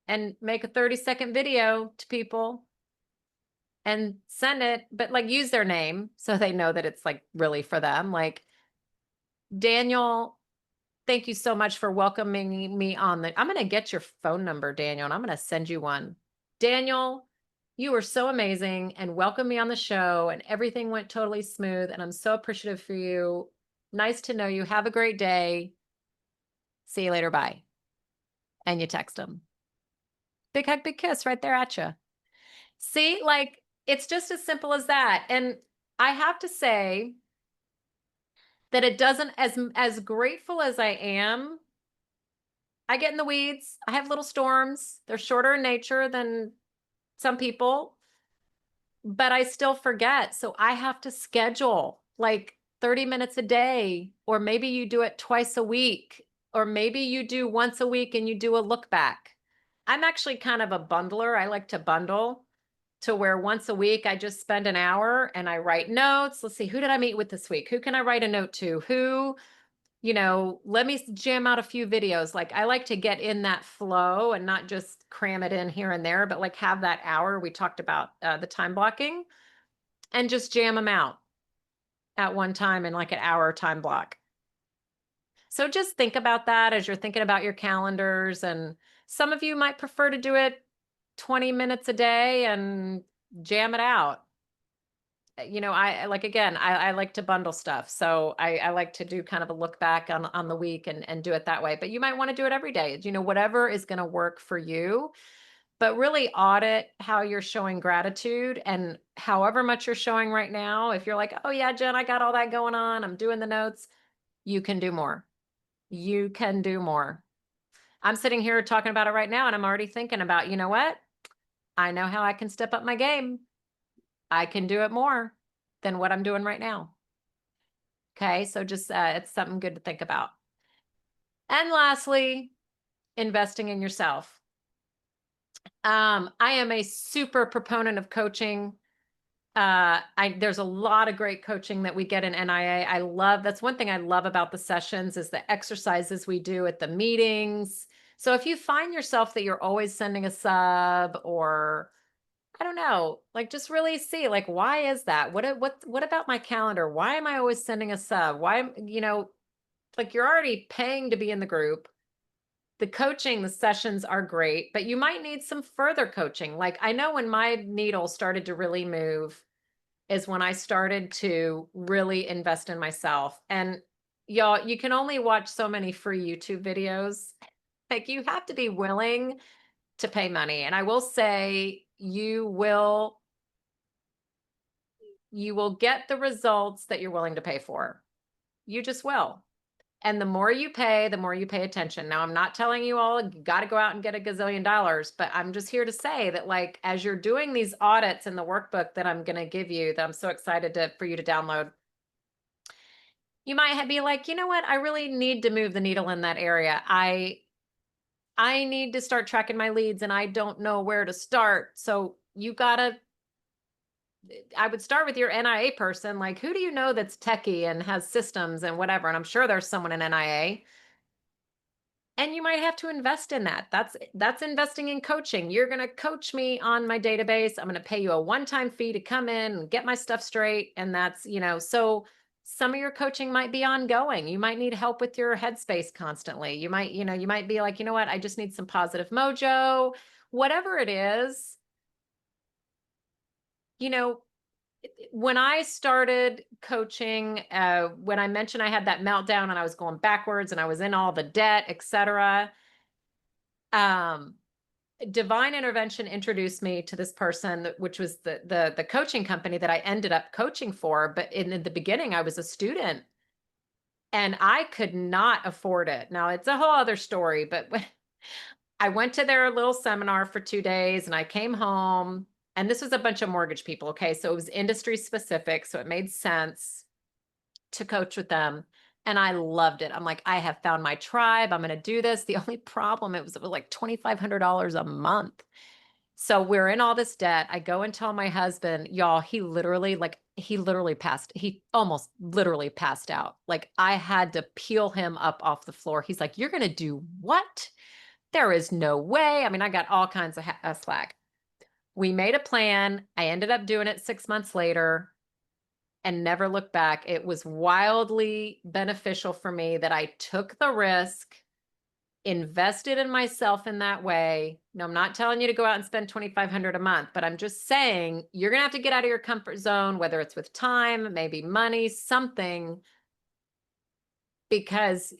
and make a 30-second video to people and send it, but like use their name so they know that it's like really for them. Like, Daniel, thank you so much for welcoming me on I'm going to get your phone number, Daniel, and I'm going to send you one. Daniel, you were so amazing and welcomed me on the show and everything went totally smooth. And I'm so appreciative for you. Nice to know you. Have a great day. See you later. Bye. And you text them. Big hug, big kiss right there at you. See, like it's just as simple as that. And I have to say that it doesn't, as grateful as I am, I get in the weeds. I have little storms. They're shorter in nature than some people, but I still forget. So I have to schedule like 30 minutes a day, or maybe you do it twice a week, or maybe you do once a week and you do a look back. I'm actually kind of a bundler. I like to bundle to where once a week I just spend an hour and I write notes. Let's see, who did I meet with this week? Who can I write a note to? Let me jam out a few videos. Like I like to get in that flow and not just cram it in here and there, but like have that hour. We talked about the time blocking and just jam them out at one time in like an hour time block. So just think about that as you're thinking about your calendars. And some of you might prefer to do it 20 minutes a day and jam it out. I like to bundle stuff. So I like to do kind of a look back on the week and do it that way. But you might want to do it every day, whatever is going to work for you. But really audit how you're showing gratitude, and however much you're showing right now. If you're like, oh yeah, Jen, I got all that going on, I'm doing the notes, you can do more. You can do more. I'm sitting here talking about it right now and I'm already thinking about, you know what? I know how I can step up my game. I can do it more than what I'm doing right now. Okay, so just it's something good to think about. And lastly, investing in yourself. I am a super proponent of coaching. there's a lot of great coaching that we get in NIA. That's one thing I love about the sessions is the exercises we do at the meetings. So if you find yourself that you're always sending a sub, or I don't know, like just really see, like, why is that? What about my calendar? Why am I always sending a sub? Like you're already paying to be in the group. The coaching, the sessions are great, but you might need some further coaching. Like I know when my needle started to really move is when I started to really invest in myself. And y'all, you can only watch so many free YouTube videos. Like you have to be willing to pay money. And I will say you will get the results that you're willing to pay for. You just will. And the more you pay, the more you pay attention. Now, I'm not telling you all you got to go out and get a gazillion dollars, but I'm just here to say that, like, as you're doing these audits in the workbook that I'm going to give you, that I'm so excited for you to download, you might be like, you know what? I really need to move the needle in that area. I need to start tracking my leads and I don't know where to start. So I would start with your NIA person. Like, who do you know that's techie and has systems and whatever? And I'm sure there's someone in NIA. And you might have to invest in that. That's investing in coaching. You're going to coach me on my database. I'm going to pay you a one-time fee to come in and get my stuff straight. And so some of your coaching might be ongoing. You might need help with your headspace constantly. You might be like, you know what? I just need some positive mojo, whatever it is. When I started coaching, when I mentioned I had that meltdown and I was going backwards and I was in all the debt, etc., divine intervention introduced me to this person, which was the coaching company that I ended up coaching for. But in the beginning, I was a student and I could not afford it. Now it's a whole other story, but I went to their little seminar for 2 days and I came home, and this was a bunch of mortgage people. Okay. So it was industry specific. So it made sense to coach with them. And I loved it. I'm like, I have found my tribe. I'm going to do this. The only problem, it was like $2,500 a month. So we're in all this debt. I go and tell my husband, y'all, he almost literally passed out. Like I had to peel him up off the floor. He's like, you're going to do what? There is no way. I mean, I got all kinds of slack. We made a plan. I ended up doing it 6 months later and never looked back. It was wildly beneficial for me that I took the risk, invested in myself in that way. No, I'm not telling you to go out and spend $2,500 a month, but I'm just saying you're going to have to get out of your comfort zone, whether it's with time, maybe money, something, because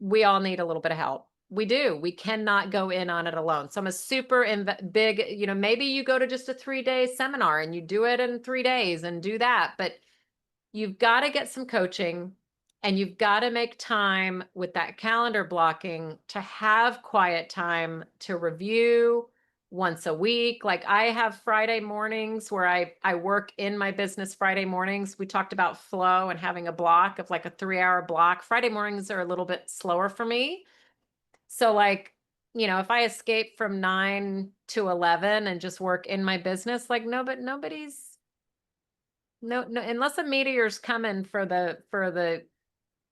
we all need a little bit of help. We do. We cannot go in on it alone. So I'm a super big, maybe you go to just a 3-day seminar and you do it in 3 days and do that, but you've got to get some coaching and you've got to make time with that calendar blocking to have quiet time to review once a week. Like I have Friday mornings where I work in my business Friday mornings. We talked about flow and having a block of like a 3-hour block. Friday mornings are a little bit slower for me. So like, if I escape from 9 to 11 and just work in my business, like nobody's no, unless a meteor's coming for the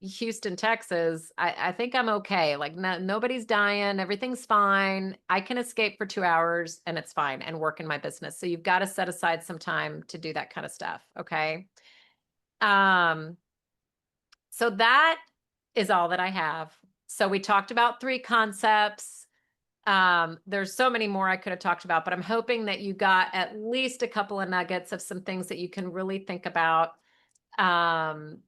Houston, Texas, I think I'm okay. Like nobody's dying, everything's fine. I can escape for 2 hours and it's fine and work in my business. So you've got to set aside some time to do that kind of stuff. Okay. So that is all that I have. So we talked about 3 concepts. There's so many more I could have talked about, but I'm hoping that you got at least a couple of nuggets of some things that you can really think about. And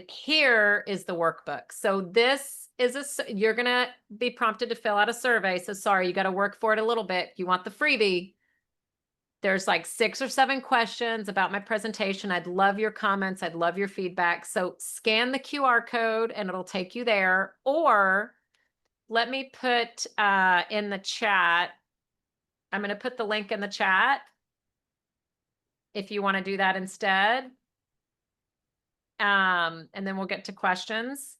here is the workbook. So this is you're going to be prompted to fill out a survey. So sorry, you got to work for it a little bit. You want the freebie. There's like 6 or 7 questions about my presentation. I'd love your comments. I'd love your feedback. So scan the QR code and it'll take you there. Or let me put in the chat. I'm going to put the link in the chat if you want to do that instead. And then we'll get to questions.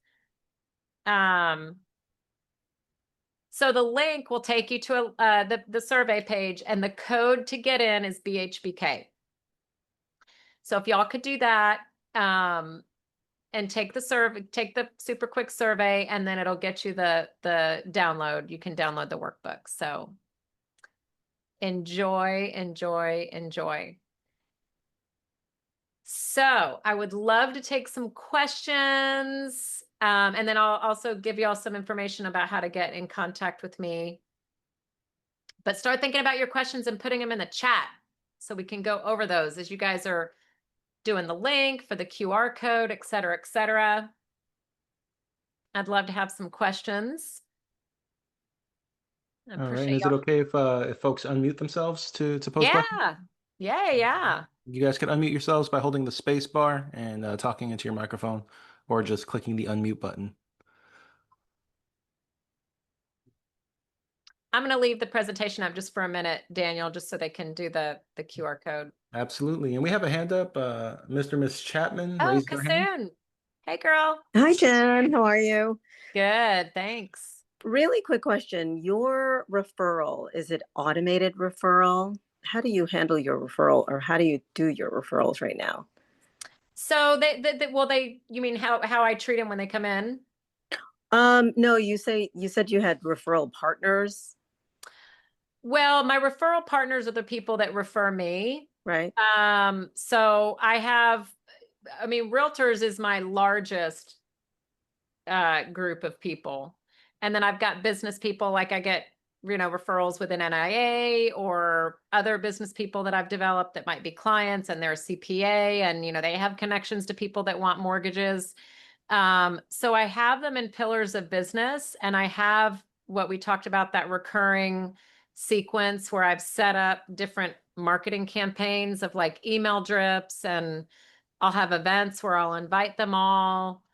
So the link will take you to the survey page, and the code to get in is BHBK. So if y'all could do that, and take the super quick survey, and then it'll get you the download. You can download the workbook. So enjoy, enjoy, enjoy. So I would love to take some questions. And then I'll also give you all some information about how to get in contact with me. But start thinking about your questions and putting them in the chat so we can go over those as you guys are doing the link for the QR code, et cetera, et cetera. I'd love to have some questions. I
All right.
appreciate
And is it
y'all.
okay if folks unmute themselves to pose questions?
Yeah.
You guys can unmute yourselves by holding the space bar and talking into your microphone, or just clicking the unmute button.
I'm going to leave the presentation up just for a minute, Daniel, just so they can do the QR code.
Absolutely. And we have a hand up. Mr. and Miss Chapman
Oh,
raised their hand.
Kasoon. Hey, girl.
Hi, Jen. How are you?
Good. Thanks.
Really quick question. Your referral, is it automated referral? How do you handle your referral, or how do you do your referrals right now?
So you mean how I treat them when they come in?
No, you said you had referral partners,
Well, my referral partners are the people that refer me.
right?
So realtors is my largest group of people. And then I've got business people, like I get, referrals within NIA or other business people that I've developed that might be clients, and they're a CPA, and, they have connections to people that want mortgages. So I have them in pillars of business, and I have what we talked about, that recurring sequence where I've set up different marketing campaigns of like email drips, and I'll have events where I'll invite them all.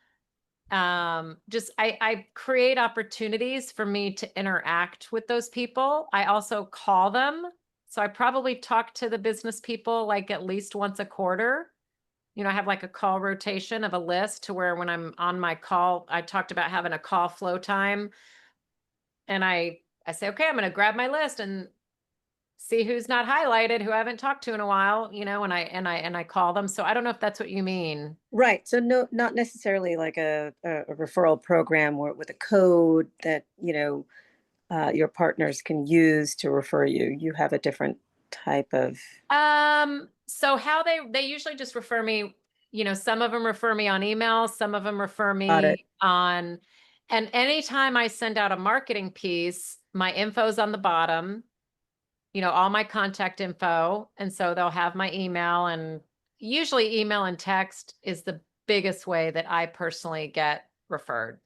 I create opportunities for me to interact with those people. I also call them. So I probably talk to the business people like at least once a quarter. I have like a call rotation of a list to where when I'm on my call, I talked about having a call flow time. And I say, okay, I'm going to grab my list and see who's not highlighted, who I haven't talked to in a while, and I call them. So I don't know if that's what you mean.
Right. So no, not necessarily like a referral program with a code that, your partners can use to refer you. You have a different type of.
So how they usually just refer me, some of them refer me on email, some of them refer
Got it.
me on, and anytime I send out a marketing piece, my info's on the bottom, all my contact info. And so they'll have my email, and usually email and text is the biggest way that I personally get referred.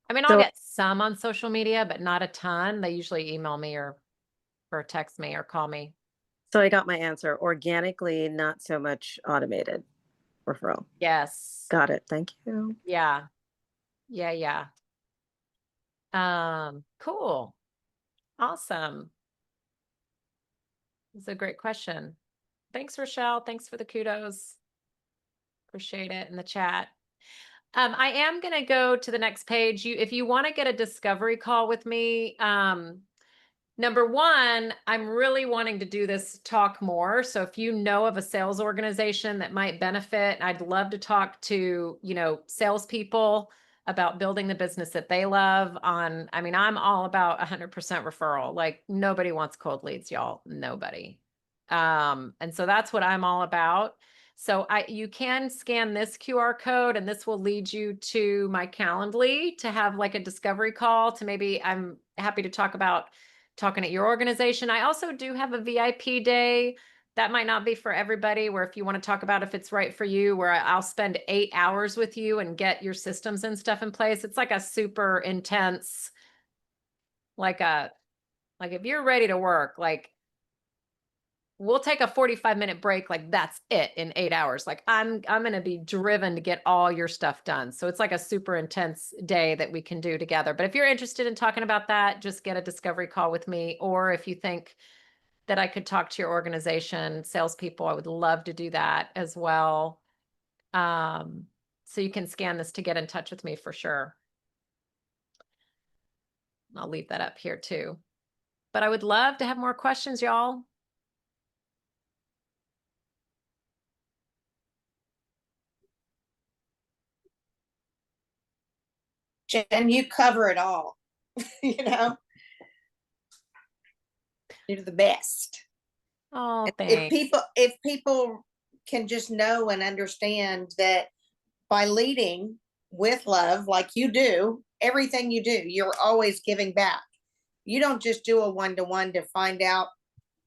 I'll
So,
get some on social media, but not a ton. They usually email me or text me or call me.
so I got my answer. Organically, not so much automated referral.
Yes.
Got it. Thank you.
Yeah. Yeah. Cool. Awesome. It's a great question. Thanks, Rochelle. Thanks for the kudos. Appreciate it in the chat. I am going to go to the next page. If you want to get a discovery call with me, number one, I'm really wanting to do this talk more. So if you know of a sales organization that might benefit, I'd love to talk to, salespeople about building the business that they love I'm all about 100% referral. Like, nobody wants cold leads, y'all. Nobody. And so that's what I'm all about. So you can scan this QR code, and this will lead you to my Calendly to have like a discovery call to maybe, I'm happy to talk about talking at your organization. I also do have a VIP day. That might not be for everybody, where if you want to talk about if it's right for you, where I'll spend 8 hours with you and get your systems and stuff in place. It's like a super intense, like if you're ready to work, like, we'll take a 45-minute break. Like, that's it in 8 hours. Like, I'm going to be driven to get all your stuff done. So it's like a super intense day that we can do together. But if you're interested in talking about that, just get a discovery call with me. Or if you think that I could talk to your organization, salespeople, I would love to do that as well. So you can scan this to get in touch with me for sure. I'll leave that up here too. But I would love to have more questions, y'all.
Jen, you cover it all. You know, you're the best.
Oh,
If
thanks.
people can just know and understand that by leading with love, like you do, everything you do, you're always giving back. You don't just do a one-to-one to find out,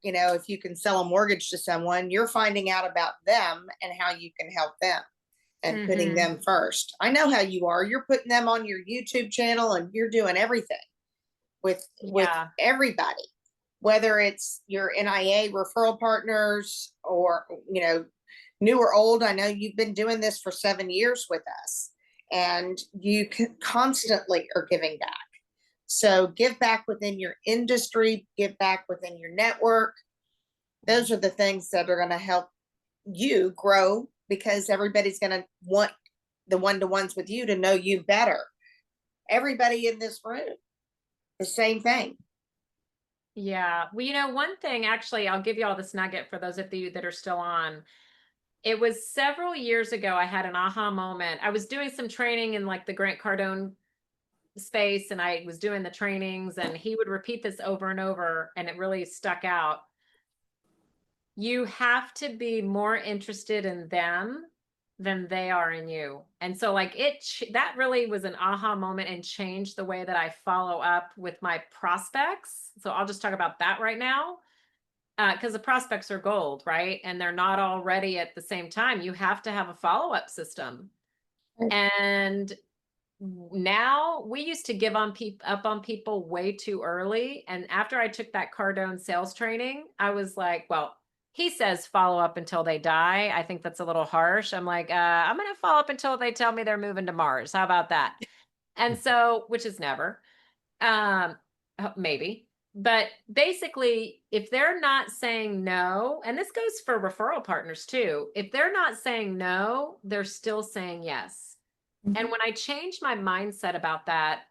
you know, if you can sell a mortgage to someone. You're finding out about them and how you can help them and putting
Mhm.
them first. I know how you are. You're putting them on your YouTube channel and you're doing everything with
Yeah.
everybody, whether it's your NIA referral partners or, you know, new or old. I know you've been doing this for 7 years with us, and you constantly are giving back. So give back within your industry, give back within your network. Those are the things that are going to help you grow, because everybody's going to want the one-to-ones with you to know you better. Everybody in this room, the same thing.
Yeah. Well, you know, one thing, actually, I'll give you all this nugget for those of you that are still on. It was several years ago, I had an aha moment. I was doing some training in like the Grant Cardone space, and I was doing the trainings, and he would repeat this over and over, and it really stuck out. You have to be more interested in them than they are in you. And so like that really was an aha moment and changed the way that I follow up with my prospects. So I'll just talk about that right now. Because the prospects are gold, right? And they're not all ready at the same time. You have to have a follow-up system.
Right.
And now we used to give up on people way too early. And after I took that Cardone sales training, I was like, well, he says follow up until they die. I think that's a little harsh. I'm like, I'm going to follow up until they tell me they're moving to Mars. How about that? And so, which is never, maybe. But basically, if they're not saying no, and this goes for referral partners too, if they're not saying no, they're still saying yes. And when I changed my mindset about that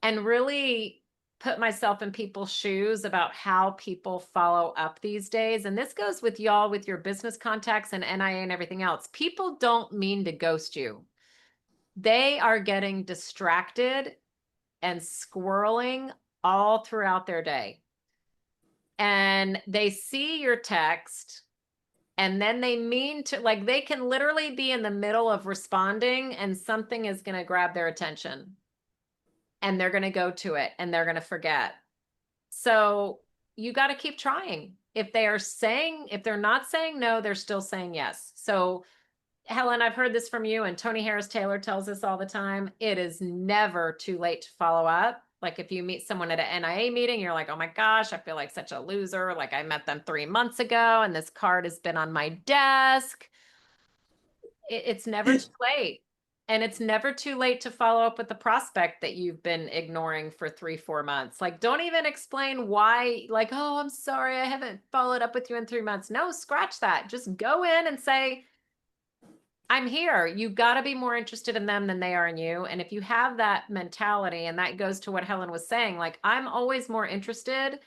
and really put myself in people's shoes about how people follow up these days, and this goes with y'all with your business contacts and NIA and everything else, people don't mean to ghost you. They are getting distracted and squirreling all throughout their day. And they see your text, and then they mean to, like, they can literally be in the middle of responding and something is going to grab their attention and they're going to go to it and they're going to forget. So you got to keep trying. If they're not saying no, they're still saying yes. So Helen, I've heard this from you, and Tony Harris Taylor tells us all the time. It is never too late to follow up. Like if you meet someone at an NIA meeting, you're like, oh my gosh, I feel like such a loser. Like I met them 3 months ago and this card has been on my desk. It's never too late. And it's never too late to follow up with the prospect that you've been ignoring for 3-4 months. Like, don't even explain why, like, oh, I'm sorry, I haven't followed up with you in 3 months. No, scratch that. Just go in and say, I'm here. You got to be more interested in them than they are in you. And if you have that mentality, and that goes to what Helen was saying, like, I'm always more interested.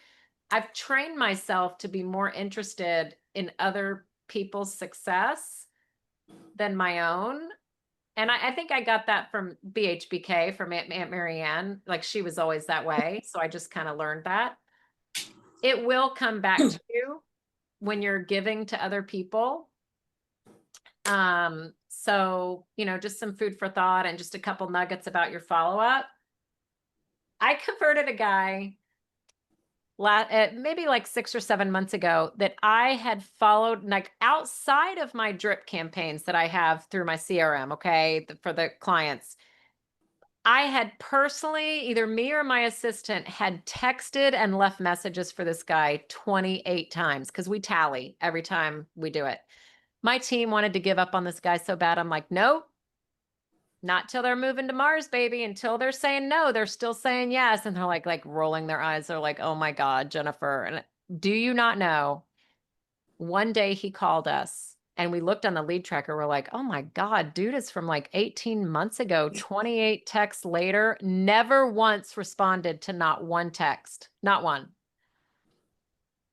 I've trained myself to be more interested in other people's success than my own. And I think I got that from BHBK, from Aunt Marianne. Like she was always that way. So I just kind of learned that. It will come back to you when you're giving to other people. So, you know, just some food for thought and just a couple nuggets about your follow-up. I converted a guy maybe like 6 or 7 months ago that I had followed, like outside of my drip campaigns that I have through my CRM. Okay. For the clients, I had personally, either me or my assistant had texted and left messages for this guy 28 times, because we tally every time we do it. My team wanted to give up on this guy so bad. I'm like, nope, not till they're moving to Mars, baby. Until they're saying no, they're still saying yes. And they're like rolling their eyes. They're like, oh my God, Jennifer. And do you not know? One day he called us and we looked on the lead tracker. We're like, oh my God, dude is from like 18 months ago, 28 texts later, never once responded to not one text, not one.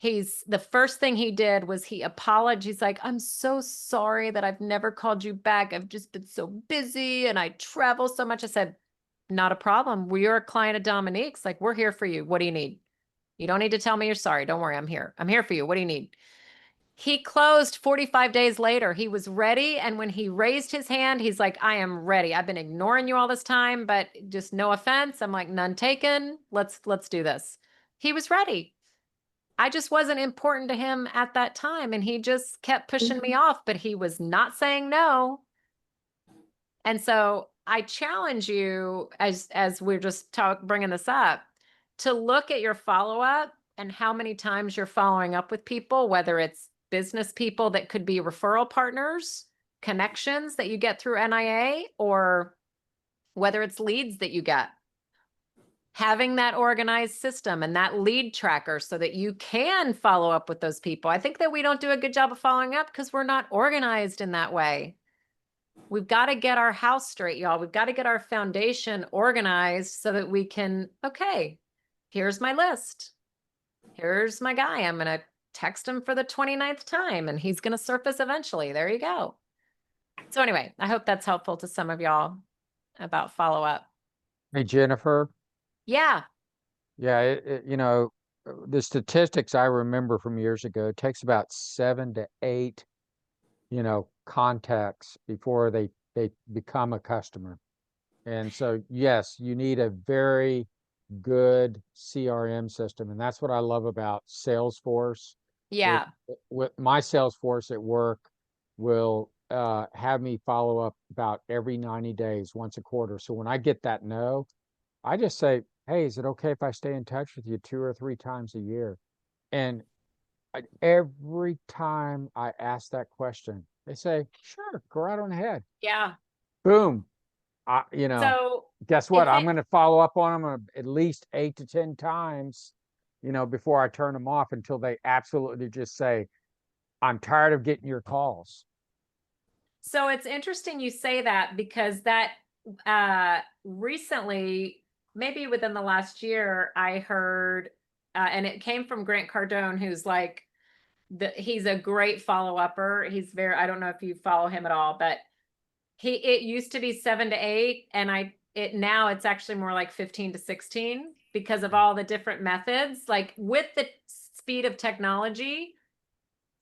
The first thing he did was he apologized. He's like, I'm so sorry that I've never called you back. I've just been so busy and I travel so much. I said, not a problem. You're a client of Dominique's. Like, we're here for you. What do you need? You don't need to tell me you're sorry. Don't worry. I'm here. I'm here for you. What do you need? He closed 45 days later. He was ready. And when he raised his hand, he's like, I am ready. I've been ignoring you all this time, but just no offense. I'm like, none taken. Let's do this. He was ready. I just wasn't important to him at that time. And he just kept pushing me off, but he was not saying no. And so I challenge you, as we're just bringing this up, to look at your follow-up and how many times you're following up with people, whether it's business people that could be referral partners, connections that you get through NIA, or whether it's leads that you get. Having that organized system and that lead tracker so that you can follow up with those people. I think that we don't do a good job of following up because we're not organized in that way. We've got to get our house straight, y'all. We've got to get our foundation organized so that we can, okay, here's my list. Here's my guy. I'm going to text him for the 29th time and he's going to surface eventually. There you go. So anyway, I hope that's helpful to some of y'all about follow-up.
Hey, Jennifer.
Yeah.
Yeah, the statistics I remember from years ago, it takes about 7 to 8, contacts before they become a customer. And so, yes, you need a very good CRM system. And that's what I love about Salesforce.
Yeah.
With my Salesforce at work will have me follow up about every 90 days, once a quarter. So when I get that no, I just say, hey, is it okay if I stay in touch with you 2 or 3 times a year? And every time I ask that question, they say, sure, go right on ahead.
Yeah.
Boom.
So
guess what? I'm going to follow up on them at least 8 to 10 times, before I turn them off until they absolutely just say, I'm tired of getting your calls.
So it's interesting you say that because that recently, maybe within the last year, I heard, and it came from Grant Cardone, who's like, he's a great follow-upper. He's I don't know if you follow him at all, but it used to be 7 to 8, and now it's actually more like 15 to 16 because of all the different methods. Like with the speed of technology,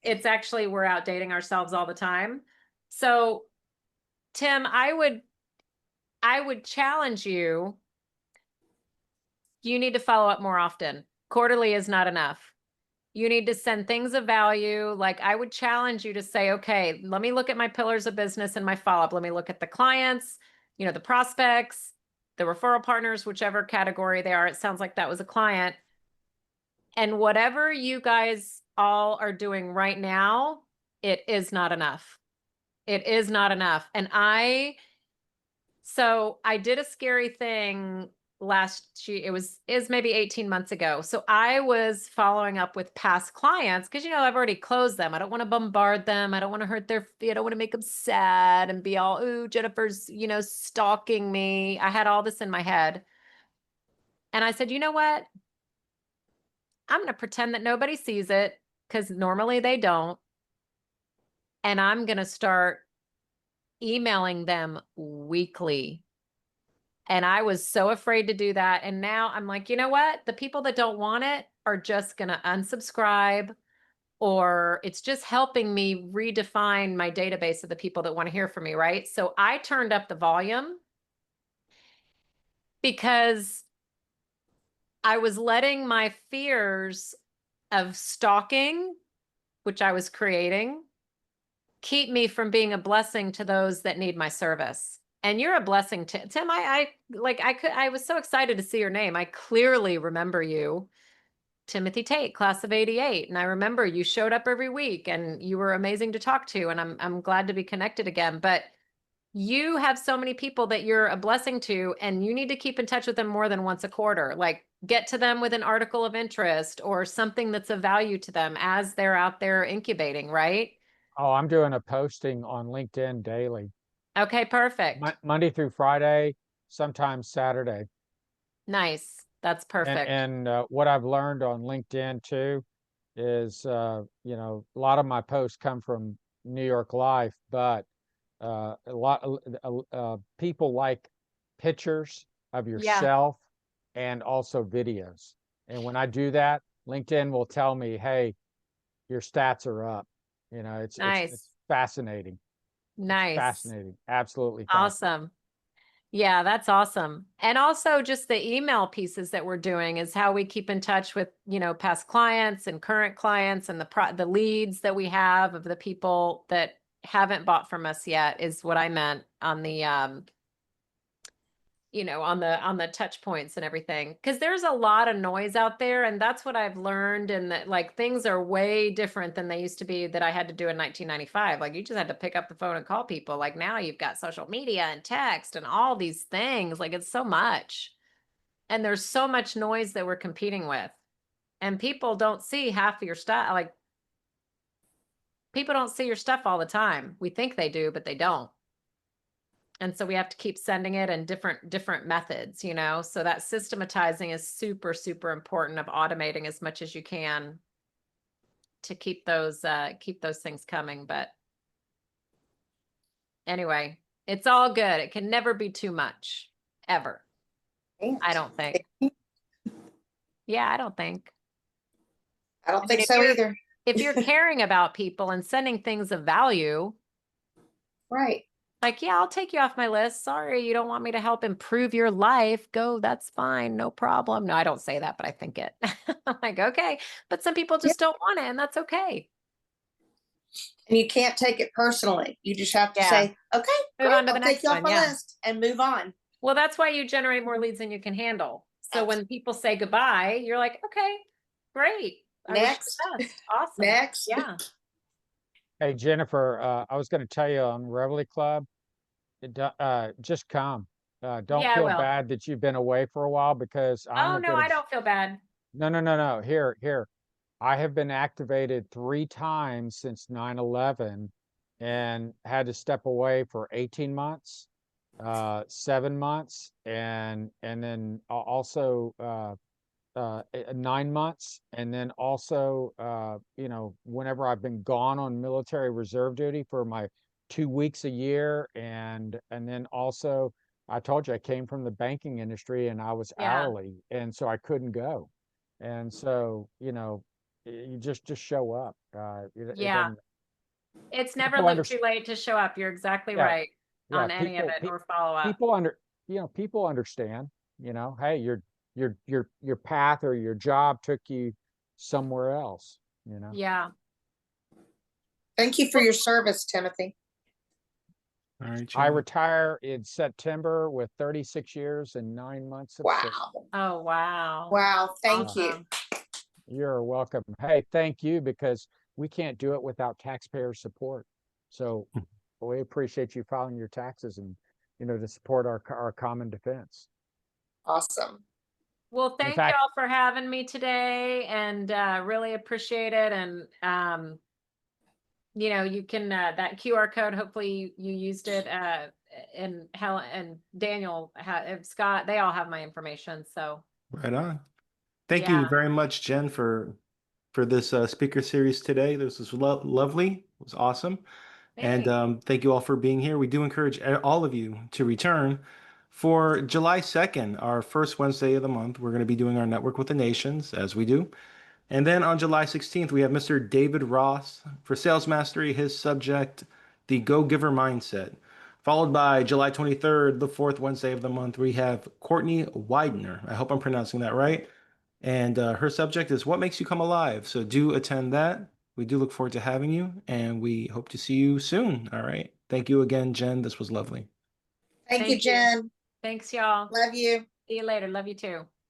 it's actually, we're outdating ourselves all the time. So Tim, I would challenge you. You need to follow up more often. Quarterly is not enough. You need to send things of value. Like I would challenge you to say, okay, let me look at my pillars of business and my follow-up. Let me look at the clients, the prospects, the referral partners, whichever category they are. It sounds like that was a client. And whatever you guys all are doing right now, it is not enough. It is not enough. And so I did a scary thing it was maybe 18 months ago. So I was following up with past clients because, I've already closed them. I don't want to bombard them. I don't want to hurt their feet. I don't want to make them sad and be all, ooh, Jennifer's, stalking me. I had all this in my head. And I said, you know what? I'm going to pretend that nobody sees it because normally they don't. And I'm going to start emailing them weekly. And I was so afraid to do that. And now I'm like, you know what? The people that don't want it are just going to unsubscribe, or it's just helping me redefine my database of the people that want to hear from me, right? So I turned up the volume because I was letting my fears of stalking, which I was creating, keep me from being a blessing to those that need my service. And you're a blessing to Tim. I was so excited to see your name. I clearly remember you, Timothy Tate, class of 88. And I remember you showed up every week and you were amazing to talk to. And I'm glad to be connected again. But you have so many people that you're a blessing to, and you need to keep in touch with them more than once a quarter. Like get to them with an article of interest or something that's of value to them as they're out there incubating, right?
Oh, I'm doing a posting on LinkedIn daily.
Okay, perfect.
Monday through Friday, sometimes Saturday.
Nice. That's perfect.
And what I've learned on LinkedIn too is, a lot of my posts come from New York Life, but a lot of people like pictures of
Yeah.
yourself and also videos. And when I do that, LinkedIn will tell me, hey, your stats are up. You know, it's
Nice.
fascinating.
Nice.
Fascinating. Absolutely fascinating.
Awesome. Yeah, that's awesome. And also just the email pieces that we're doing is how we keep in touch with, past clients and current clients, and the leads that we have of the people that haven't bought from us yet is what I meant on the on the touch points and everything. Because there's a lot of noise out there, and that's what I've learned. And that, like, things are way different than they used to be that I had to do in 1995. Like, you just had to pick up the phone and call people. Like, now you've got social media and text and all these things. Like, it's so much, and there's so much noise that we're competing with, and people don't see half of your stuff. Like, people don't see your stuff all the time. We think they do, but they don't. And so we have to keep sending it in different methods, so that systematizing is super, super important, of automating as much as you can to keep those things coming. But anyway, it's all good. It can never be too much, ever. I don't think. Yeah, I don't think.
I don't think
if
so
you're-
either.
If you're caring about people and sending things of value,
Right.
like, yeah, I'll take you off my list. Sorry, you don't want me to help improve your life. Go, that's fine. No problem. No, I don't say that, but I think it. I'm like, okay. But some people just don't want it, and that's okay.
And you can't take it personally. You just have to
Yeah.
say, okay,
Move
great,
on to the
I'll take
next
you off
one,
my
yeah.
list and move on.
Well, that's why you generate more leads than you can handle. So when people say goodbye, you're like, okay, great. I wish you
Next.
the best. Awesome.
Next.
Yeah.
Hey, Jennifer, I was going to tell you on Reveille Club, just come. Don't
Yeah, I
feel
will.
bad that you've been away for a while, because I'm
Oh,
a
no, I don't feel bad.
No. Here. I have been activated 3 times since 9/11 and had to step away for 18 months, 7 months, and then also 9 months. And then also, whenever I've been gone on military reserve duty for my 2 weeks a year. And then also, I told you I came from the banking industry and I was
Yeah.
hourly, and so I couldn't go. And so, you just show up. It
Yeah.
doesn't.
It's never
People
too late to show up. You're exactly
Yeah,
right
yeah.
on any of it, or follow up.
People understand. Hey, your path or your job took you somewhere else.
Yeah.
Thank you for your service, Timothy.
All right,
I
Jen.
retire in September with 36 years and 9 months of service.
Wow.
Oh, wow.
Wow. Thank you.
Awesome.
You're welcome. Hey, thank you, because we can't do it without taxpayer support. So we appreciate you filing your taxes and, to support our common defense.
Awesome.
Well, thank
fact-
y'all for having me today, and really appreciate it. And you can that QR code. Hopefully, you used it. And Helen and Daniel, Scott, they all have my information. So
Right on. Thank you
Yeah.
very much, Jen, for this speaker series today. This was lovely. It was awesome. And
thanks.
thank you all for being here. We do encourage all of you to return for July 2nd, our first Wednesday of the month. We're going to be doing our Network with the Nations, as we do. And then on July 16th, we have Mr. David Ross for Sales Mastery, his subject, the Go-Giver Mindset. Followed by July 23rd, the fourth Wednesday of the month, we have Courtney Widener. I hope I'm pronouncing that right. And her subject is What Makes You Come Alive? So do attend that. We do look forward to having you, and we hope to see you soon. All right. Thank you again, Jen. This was lovely.
Thank you,
Thank you.
Jen.
Thanks, y'all.
Love you.
See you later. Love you too.